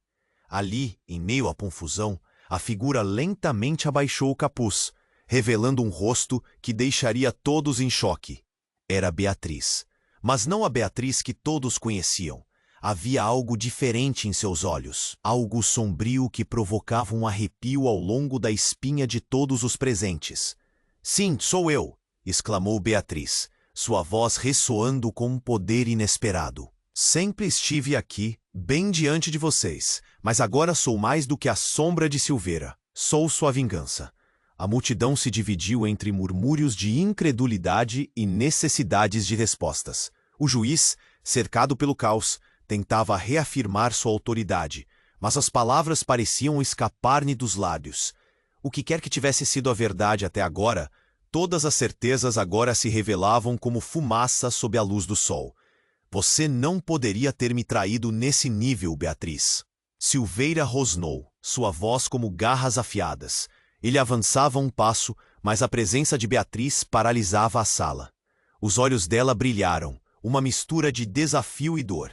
Speaker 1: Ali, em meio à confusão, a figura lentamente abaixou o capuz, revelando um rosto que deixaria todos em choque. Era Beatriz. Mas não a Beatriz que todos conheciam. Havia algo diferente em seus olhos, algo sombrio que provocava um arrepio ao longo da espinha de todos os presentes. "Sim, sou eu!" exclamou Beatriz, sua voz ressoando com um poder inesperado. "Sempre estive aqui, bem diante de vocês, mas agora sou mais do que a sombra de Silveira. Sou sua vingança." A multidão se dividiu entre murmúrios de incredulidade e necessidades de respostas. O juiz, cercado pelo caos, tentava reafirmar sua autoridade, mas as palavras pareciam escapar-lhe dos lábios. O que quer que tivesse sido a verdade até agora, todas as certezas agora se revelavam como fumaça sob a luz do sol. "Você não poderia ter me traído nesse nível, Beatriz." Silveira rosnou, sua voz como garras afiadas. Ele avançava um passo, mas a presença de Beatriz paralisava a sala. Os olhos dela brilharam, uma mistura de desafio e dor.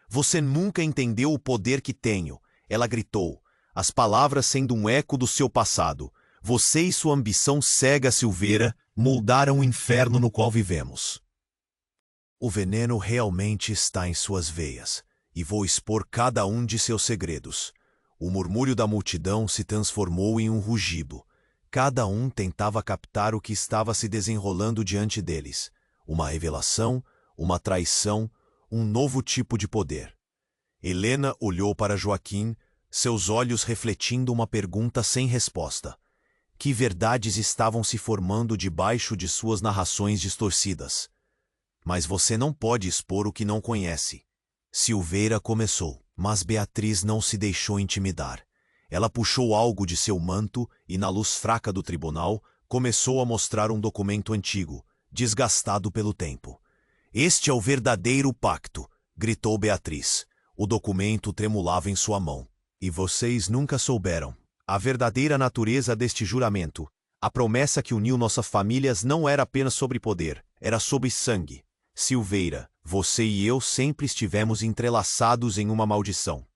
Speaker 1: "Você nunca entendeu o poder que tenho," ela gritou, as palavras sendo um eco do seu passado. "Você e sua ambição cega, Silveira, moldaram o inferno no qual vivemos. O veneno realmente está em suas veias, e vou expor cada um de seus segredos." O murmúrio da multidão se transformou em um rugido. Cada um tentava captar o que estava se desenrolando diante deles. Uma revelação, uma traição, um novo tipo de poder. Helena olhou para Joaquim, seus olhos refletindo uma pergunta sem resposta. Que verdades estavam se formando debaixo de suas narrações distorcidas? "Mas você não pode expor o que não conhece." Silveira começou, mas Beatriz não se deixou intimidar. Ela puxou algo de seu manto e, na luz fraca do tribunal, começou a mostrar um documento antigo, desgastado pelo tempo. "Este é o verdadeiro pacto," gritou Beatriz. O documento tremulava em sua mão. "E vocês nunca souberam a verdadeira natureza deste juramento. A promessa que uniu nossas famílias não era apenas sobre poder, era sobre sangue. Silveira, você e eu sempre estivemos entrelaçados em uma maldição."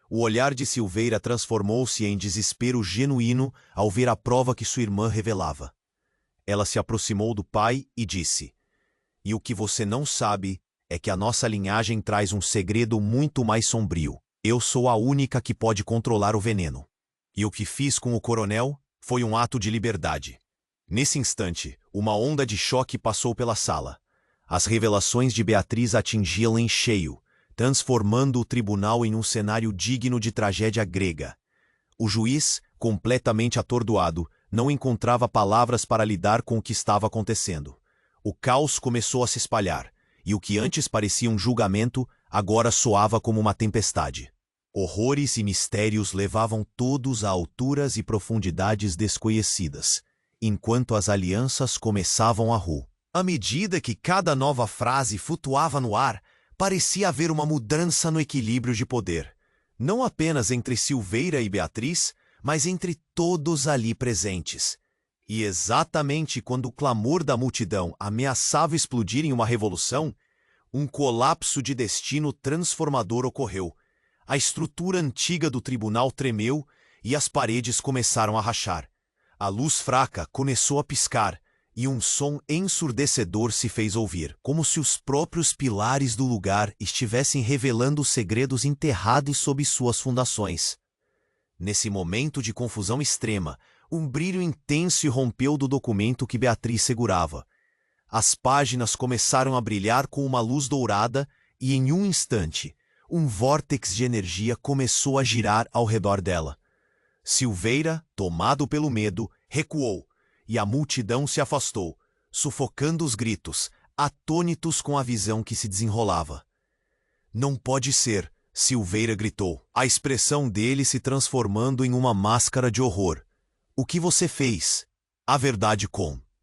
Speaker 1: O olhar de Silveira transformou-se em desespero genuíno ao ver a prova que sua irmã revelava. Ela se aproximou do pai e disse: "E o que você não sabe é que a nossa linhagem traz um segredo muito mais sombrio. Eu sou a única que pode controlar o veneno. E o que fiz com o coronel foi um ato de liberdade." Nesse instante, uma onda de choque passou pela sala. As revelações de Beatriz atingiam em cheio, transformando o tribunal em um cenário digno de tragédia grega. O juiz, completamente atordoado, não encontrava palavras para lidar com o que estava acontecendo. O caos começou a se espalhar, e o que antes parecia um julgamento, agora soava como uma tempestade. Horrores e mistérios levavam todos a alturas e profundidades desconhecidas, enquanto as alianças começavam a ruir. À medida que cada nova frase flutuava no ar, parecia haver uma mudança no equilíbrio de poder, não apenas entre Silveira e Beatriz, mas entre todos ali presentes. E exatamente quando o clamor da multidão ameaçava explodir em uma revolução, um colapso de destino transformador ocorreu. A estrutura antiga do tribunal tremeu e as paredes começaram a rachar. A luz fraca começou a piscar e um som ensurdecedor se fez ouvir, como se os próprios pilares do lugar estivessem revelando segredos enterrados sob suas fundações. Nesse momento de confusão extrema, um brilho intenso irrompeu do documento que Beatriz segurava. As páginas começaram a brilhar com uma luz dourada e, em um instante, um vórtex de energia começou a girar ao redor dela. Silveira, tomado pelo medo, recuou, e a multidão se afastou, sufocando os gritos, atônitos com a visão que se desenrolava. "Não pode ser!" Silveira gritou, a expressão dele se transformando em uma máscara de horror. "O que você fez?" "A verdade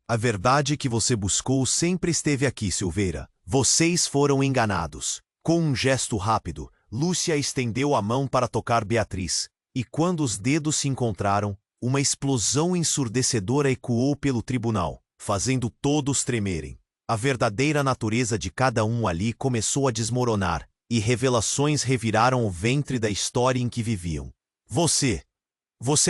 Speaker 1: a verdade que você buscou sempre esteve aqui, Silveira. Vocês foram enganados." Com um gesto rápido, Lúcia estendeu a mão para tocar Beatriz, e quando os dedos se encontraram, uma explosão ensurdecedora ecoou pelo tribunal, fazendo todos tremerem. A verdadeira natureza de cada um ali começou a desmoronar, e revelações reviraram o ventre da história em que viviam. Você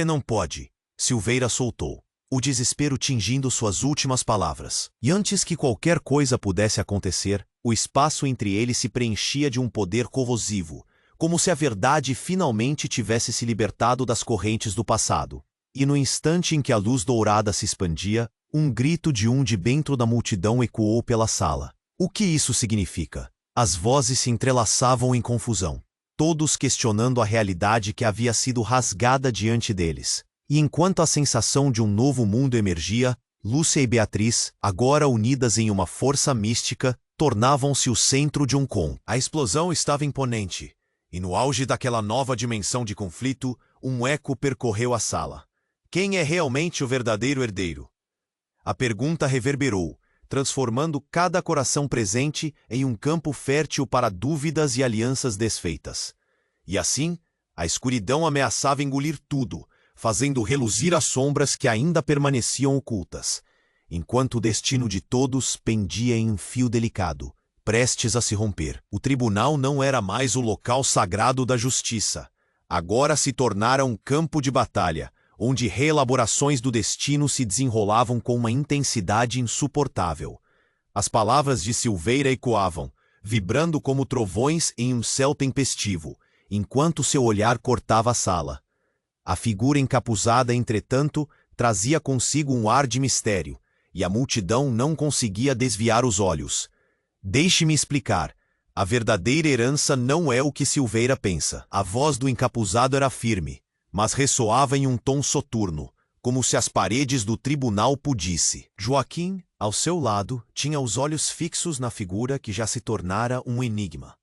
Speaker 1: não pode!" Silveira soltou, o desespero tingindo suas últimas palavras. E antes que qualquer coisa pudesse acontecer, O espaço entre eles se preenchia de um poder corrosivo, como se a verdade finalmente tivesse se libertado das correntes do passado. E no instante em que a luz dourada se expandia, um grito de dentro da multidão ecoou pela sala. O que isso significa? As vozes se entrelaçavam em confusão, todos questionando a realidade que havia sido rasgada diante deles. E enquanto a sensação de um novo mundo emergia, Lúcia e Beatriz, agora unidas em uma força mística, tornavam-se o centro de um com. A explosão estava imponente, e no auge daquela nova dimensão de conflito, um eco percorreu a sala. Quem é realmente o verdadeiro herdeiro? A pergunta reverberou, transformando cada coração presente em um campo fértil para dúvidas e alianças desfeitas. E assim, a escuridão ameaçava engolir tudo, fazendo reluzir as sombras que ainda permaneciam ocultas, enquanto o destino de todos pendia em um fio delicado, prestes a se romper. O tribunal não era mais o local sagrado da justiça. Agora se tornara um campo de batalha, onde reelaborações do destino se desenrolavam com uma intensidade insuportável. As palavras de Silveira ecoavam, vibrando como trovões em um céu tempestivo, enquanto seu olhar cortava a sala. A figura encapuzada, entretanto, trazia consigo um ar de mistério, e a multidão não conseguia desviar os olhos. Deixe-me explicar. A verdadeira herança não é o que Silveira pensa. A voz do encapuzado era firme, mas ressoava em um tom soturno, como se as paredes do tribunal pudisse. Joaquim, ao seu lado, tinha os olhos fixos na figura que já se tornara um enigma.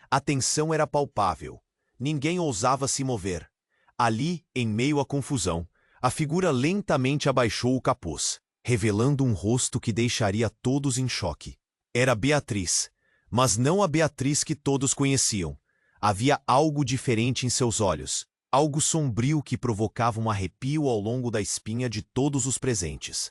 Speaker 1: A tensão era palpável. Ninguém ousava se mover. Ali, em meio à confusão, a figura lentamente abaixou o capuz, revelando um rosto que deixaria todos em choque. Era Beatriz, mas não a Beatriz que todos conheciam. Havia algo diferente em seus olhos, algo sombrio que provocava um arrepio ao longo da espinha de todos os presentes.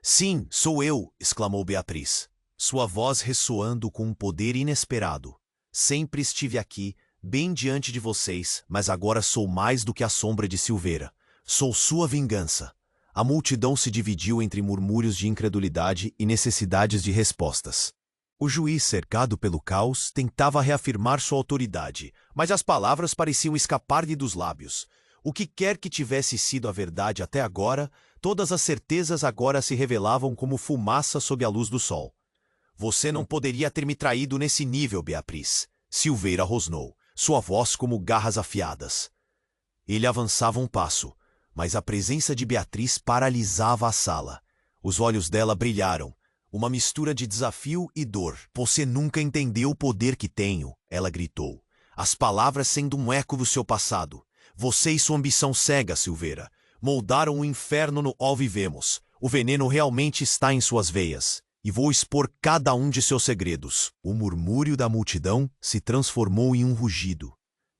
Speaker 1: "Sim, sou eu!" exclamou Beatriz, sua voz ressoando com um poder inesperado. "Sempre estive aqui, bem diante de vocês, mas agora sou mais do que a sombra de Silveira. Sou sua vingança." A multidão se dividiu entre murmúrios de incredulidade e necessidades de respostas. O juiz, cercado pelo caos, tentava reafirmar sua autoridade, mas as palavras pareciam escapar-lhe dos lábios. O que quer que tivesse sido a verdade até agora, todas as certezas agora se revelavam como fumaça sob a luz do sol. "Você não poderia ter me traído nesse nível, Beatriz." Silveira rosnou, sua voz como garras afiadas. Ele avançava um passo, mas a presença de Beatriz paralisava a sala. Os olhos dela brilharam, uma mistura de desafio e dor. "Você nunca entendeu o poder que tenho," ela gritou, as palavras sendo um eco do seu passado. "Você e sua ambição cega, Silveira, moldaram o inferno no qual vivemos. O veneno realmente está em suas veias, e vou expor cada um de seus segredos." O murmúrio da multidão se transformou em um rugido.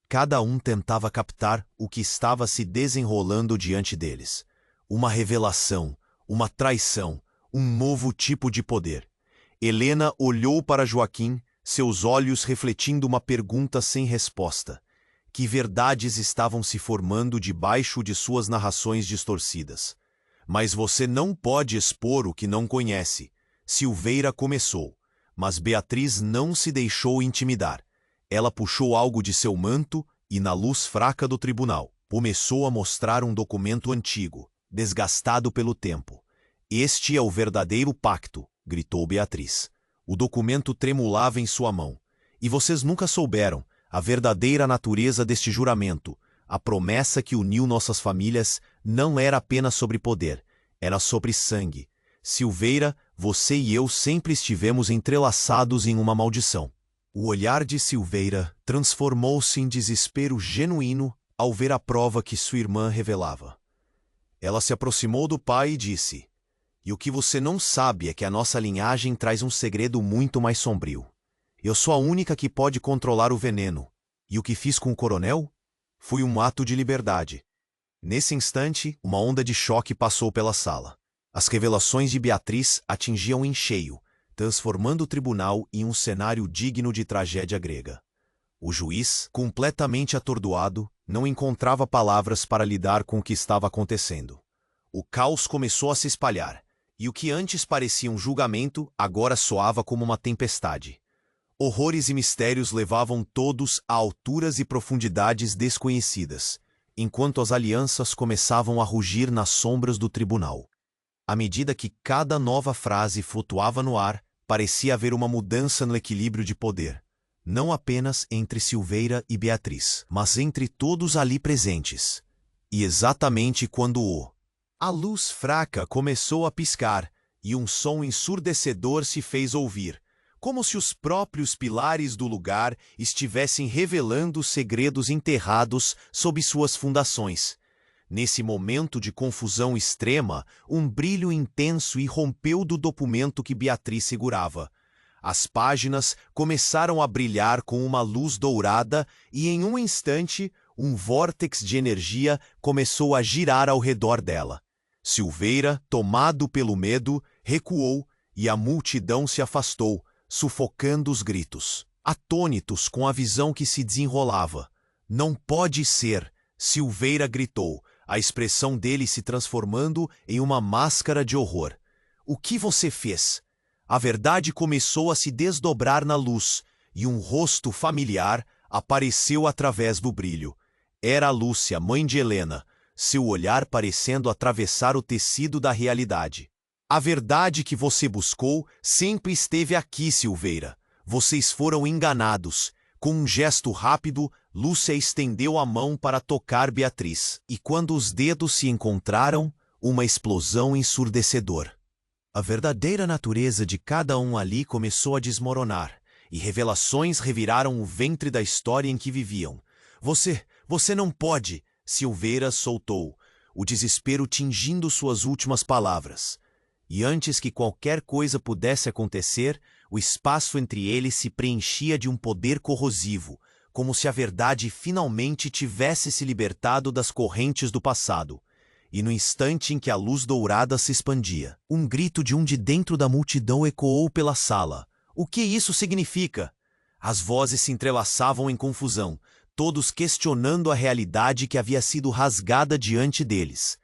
Speaker 1: Cada um tentava captar o que estava se desenrolando diante deles. Uma revelação, uma traição, um novo tipo de poder. Helena olhou para Joaquim, seus olhos refletindo uma pergunta sem resposta. Que verdades estavam se formando debaixo de suas narrações distorcidas? "Mas você não pode expor o que não conhece." Silveira começou, mas Beatriz não se deixou intimidar. Ela puxou algo de seu manto e, na luz fraca do tribunal, começou a mostrar um documento antigo, desgastado pelo tempo. "Este é o verdadeiro pacto", gritou Beatriz. O documento tremulava em sua mão. "E vocês nunca souberam a verdadeira natureza deste juramento. A promessa que uniu nossas famílias não era apenas sobre poder, era sobre sangue. Silveira, você e eu sempre estivemos entrelaçados em uma maldição." O olhar de Silveira transformou-se em desespero genuíno ao ver a prova que sua irmã revelava. Ela se aproximou do pai e disse: "E o que você não sabe é que a nossa linhagem traz um segredo muito mais sombrio. Eu sou a única que pode controlar o veneno. E o que fiz com o coronel? Foi um ato de liberdade." Nesse instante, uma onda de choque passou pela sala. As revelações de Beatriz atingiam em cheio, transformando o tribunal em um cenário digno de tragédia grega. O juiz, completamente atordoado, não encontrava palavras para lidar com o que estava acontecendo. O caos começou a se espalhar, e o que antes parecia um julgamento agora soava como uma tempestade. Horrores e mistérios levavam todos a alturas e profundidades desconhecidas, enquanto as alianças começavam a rugir nas sombras do tribunal. À medida que cada nova frase flutuava no ar, parecia haver uma mudança no equilíbrio de poder, não apenas entre Silveira e Beatriz, mas entre todos ali presentes. E exatamente quando a luz fraca começou a piscar e um som ensurdecedor se fez ouvir, como se os próprios pilares do lugar estivessem revelando segredos enterrados sob suas fundações. Nesse momento de confusão extrema, um brilho intenso irrompeu do documento que Beatriz segurava. As páginas começaram a brilhar com uma luz dourada e, em um instante, um vórtex de energia começou a girar ao redor dela. Silveira, tomado pelo medo, recuou e a multidão se afastou, sufocando os gritos. Atônitos com a visão que se desenrolava. "Não pode ser!" Silveira gritou, a expressão dele se transformando em uma máscara de horror. "O que você fez?" A verdade começou a se desdobrar na luz, e um rosto familiar apareceu através do brilho. Era a Lúcia, mãe de Helena, seu olhar parecendo atravessar o tecido da realidade. "A verdade que você buscou sempre esteve aqui, Silveira. Vocês foram enganados." Com um gesto rápido, Lúcia estendeu a mão para tocar Beatriz, e quando os dedos se encontraram, uma explosão ensurdecedora. A verdadeira natureza de cada um ali começou a desmoronar, e revelações reviraram o ventre da história em que viviam. Você não pode!" Silveira soltou, o desespero tingindo suas últimas palavras. E antes que qualquer coisa pudesse acontecer, o espaço entre eles se preenchia de um poder corrosivo, como se a verdade finalmente tivesse se libertado das correntes do passado. E no instante em que a luz dourada se expandia, um grito de dentro da multidão ecoou pela sala. "O que isso significa?" As vozes se entrelaçavam em confusão, todos questionando a realidade que havia sido rasgada diante deles.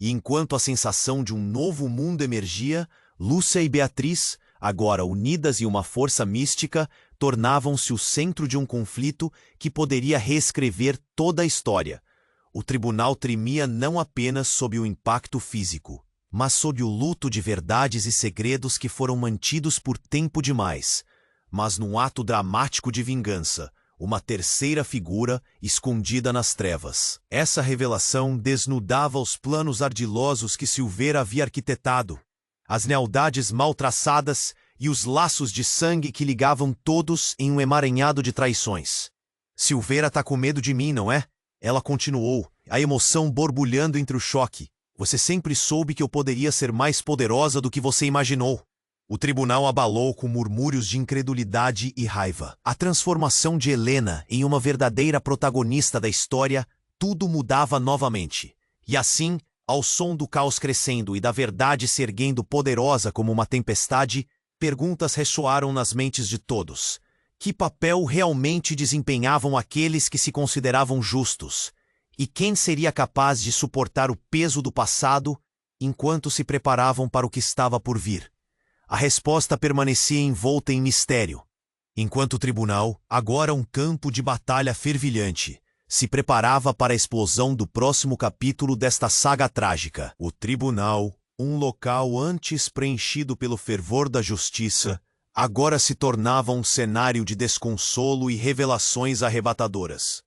Speaker 1: E enquanto a sensação de um novo mundo emergia, Lúcia e Beatriz, agora unidas em uma força mística, tornavam-se o centro de um conflito que poderia reescrever toda a história. O tribunal tremia não apenas sob o impacto físico, mas sob o luto de verdades e segredos que foram mantidos por tempo demais. Mas num ato dramático de vingança, uma terceira figura escondida nas trevas. Essa revelação desnudava os planos ardilosos que Silveira havia arquitetado, as lealdades mal traçadas e os laços de sangue que ligavam todos em um emaranhado de traições. "Silveira tá com medo de mim, não é?" Ela continuou, a emoção borbulhando entre o choque. "Você sempre soube que eu poderia ser mais poderosa do que você imaginou." O tribunal abalou com murmúrios de incredulidade e raiva. A transformação de Helena em uma verdadeira protagonista da história, tudo mudava novamente. E assim, ao som do caos crescendo e da verdade se erguendo poderosa como uma tempestade, perguntas ressoaram nas mentes de todos. Que papel realmente desempenhavam aqueles que se consideravam justos? E quem seria capaz de suportar o peso do passado enquanto se preparavam para o que estava por vir? A resposta permanecia envolta em mistério, enquanto o tribunal, agora um campo de batalha fervilhante, se preparava para a explosão do próximo capítulo desta saga trágica. O tribunal, um local antes preenchido pelo fervor da justiça, agora se tornava um cenário de desconsolo e revelações arrebatadoras.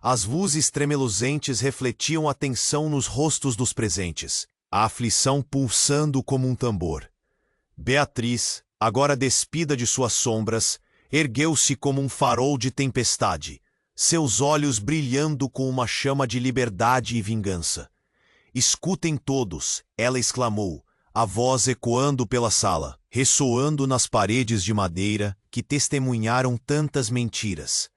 Speaker 1: As luzes tremeluzentes refletiam a tensão nos rostos dos presentes, a aflição pulsando como um tambor. Beatriz, agora despida de suas sombras, ergueu-se como um farol de tempestade, seus olhos brilhando com uma chama de liberdade e vingança. "Escutem todos!" ela exclamou, a voz ecoando pela sala, ressoando nas paredes de madeira que testemunharam tantas mentiras.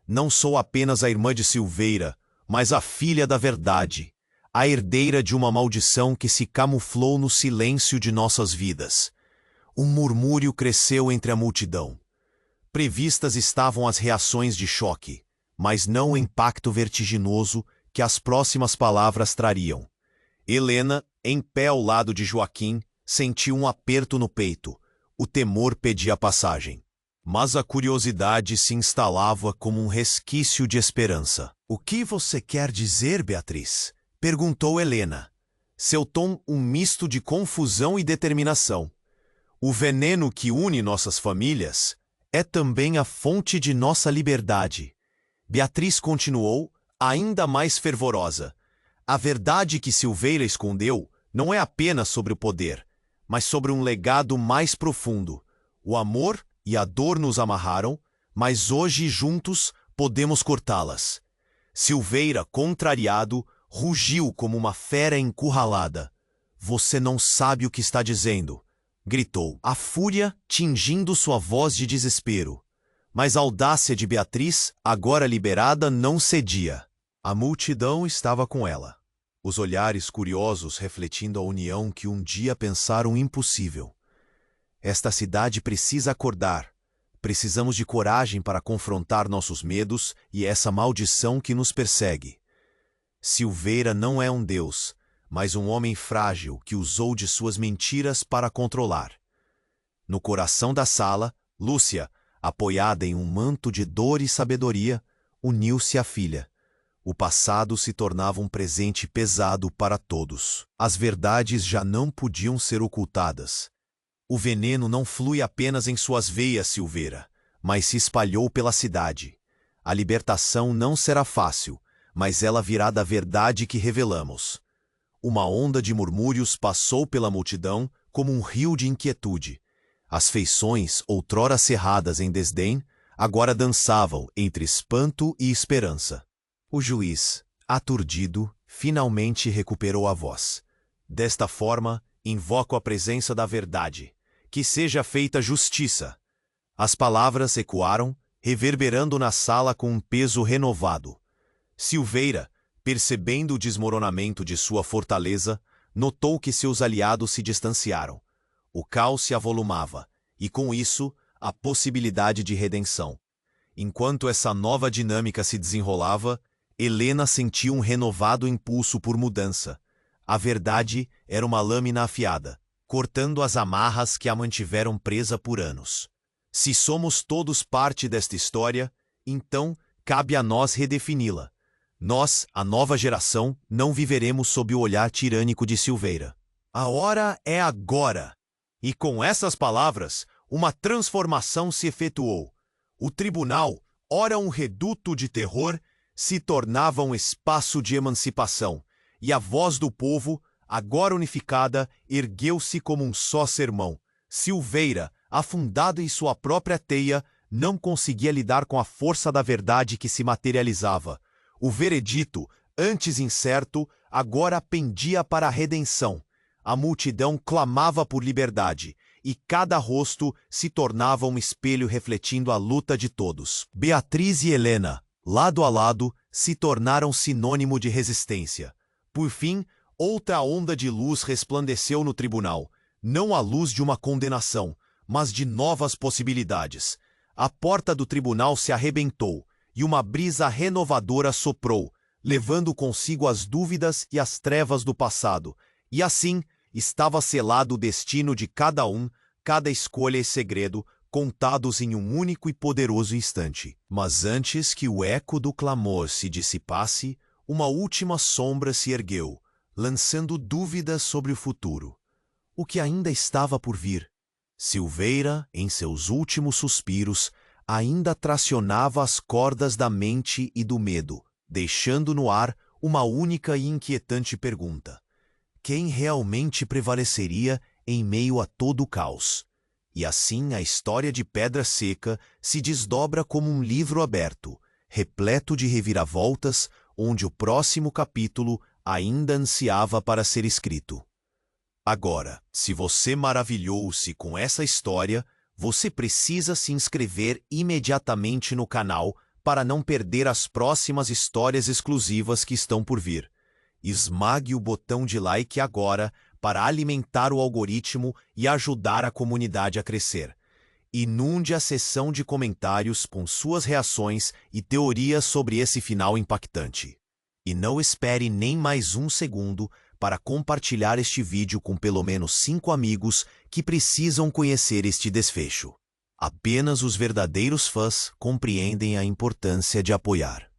Speaker 1: "Não sou apenas a irmã de Silveira, mas a filha da verdade, a herdeira de uma maldição que se camuflou no silêncio de nossas vidas." Um murmúrio cresceu entre a multidão. Previstas estavam as reações de choque, mas não o impacto vertiginoso que as próximas palavras trariam. Helena, em pé ao lado de Joaquim, sentiu um aperto no peito. O temor pedia passagem. Mas a curiosidade se instalava como um resquício de esperança. "O que você quer dizer, Beatriz?" perguntou Helena. Seu tom um misto de confusão e determinação. "O veneno que une nossas famílias é também a fonte de nossa liberdade." Beatriz continuou, ainda mais fervorosa. "A verdade que Silveira escondeu não é apenas sobre o poder, mas sobre um legado mais profundo. O amor e a dor nos amarraram, mas hoje, juntos, podemos cortá-las." Silveira, contrariado, rugiu como uma fera encurralada. "Você não sabe o que está dizendo," gritou, a fúria tingindo sua voz de desespero. Mas a audácia de Beatriz, agora liberada, não cedia. A multidão estava com ela, os olhares curiosos refletindo a união que um dia pensaram impossível. "Esta cidade precisa acordar. Precisamos de coragem para confrontar nossos medos e essa maldição que nos persegue." Silveira não é um deus, mas um homem frágil que usou de suas mentiras para controlar. No coração da sala, Lúcia, apoiada em um manto de dor e sabedoria, uniu-se à filha. O passado se tornava um presente pesado para todos. As verdades já não podiam ser ocultadas. O veneno não flui apenas em suas veias, Silveira, mas se espalhou pela cidade. A libertação não será fácil, mas ela virá da verdade que revelamos. Uma onda de murmúrios passou pela multidão como um rio de inquietude. As feições, outrora cerradas em desdém, agora dançavam entre espanto e esperança. O juiz, aturdido, finalmente recuperou a voz. "Desta forma, invoco a presença da verdade. Que seja feita justiça." As palavras ecoaram, reverberando na sala com um peso renovado. Silveira, percebendo o desmoronamento de sua fortaleza, notou que seus aliados se distanciaram. O caos se avolumava, e com isso, a possibilidade de redenção. Enquanto essa nova dinâmica se desenrolava, Helena sentiu um renovado impulso por mudança. A verdade era uma lâmina afiada, cortando as amarras que a mantiveram presa por anos. Se somos todos parte desta história, então cabe a nós redefini-la. Nós, a nova geração, não viveremos sob o olhar tirânico de Silveira. A hora é agora! E com essas palavras, uma transformação se efetuou. O tribunal, ora um reduto de terror, se tornava um espaço de emancipação, e a voz do povo, agora unificada, ergueu-se como um só sermão. Silveira, afundado em sua própria teia, não conseguia lidar com a força da verdade que se materializava. O veredito, antes incerto, agora pendia para a redenção. A multidão clamava por liberdade, e cada rosto se tornava um espelho refletindo a luta de todos. Beatriz e Helena, lado a lado, se tornaram sinônimo de resistência. Por fim, outra onda de luz resplandeceu no tribunal, não a luz de uma condenação, mas de novas possibilidades. A porta do tribunal se arrebentou, e uma brisa renovadora soprou, levando consigo as dúvidas e as trevas do passado, e assim estava selado o destino de cada um, cada escolha e segredo, contados em um único e poderoso instante. Mas antes que o eco do clamor se dissipasse, uma última sombra se ergueu, lançando dúvidas sobre o futuro. O que ainda estava por vir? Silveira, em seus últimos suspiros, ainda tracionava as cordas da mente e do medo, deixando no ar uma única e inquietante pergunta: quem realmente prevaleceria em meio a todo o caos? E assim a história de Pedra Seca se desdobra como um livro aberto, repleto de reviravoltas, onde o próximo capítulo ainda ansiava para ser escrito. Agora, se você maravilhou-se com essa história, você precisa se inscrever imediatamente no canal para não perder as próximas histórias exclusivas que estão por vir. Esmague o botão de like agora para alimentar o algoritmo e ajudar a comunidade a crescer. Inunde a seção de comentários com suas reações e teorias sobre esse final impactante. E não espere nem mais um segundo para compartilhar este vídeo com pelo menos 5 amigos que precisam conhecer este desfecho. Apenas os verdadeiros fãs compreendem a importância de apoiar.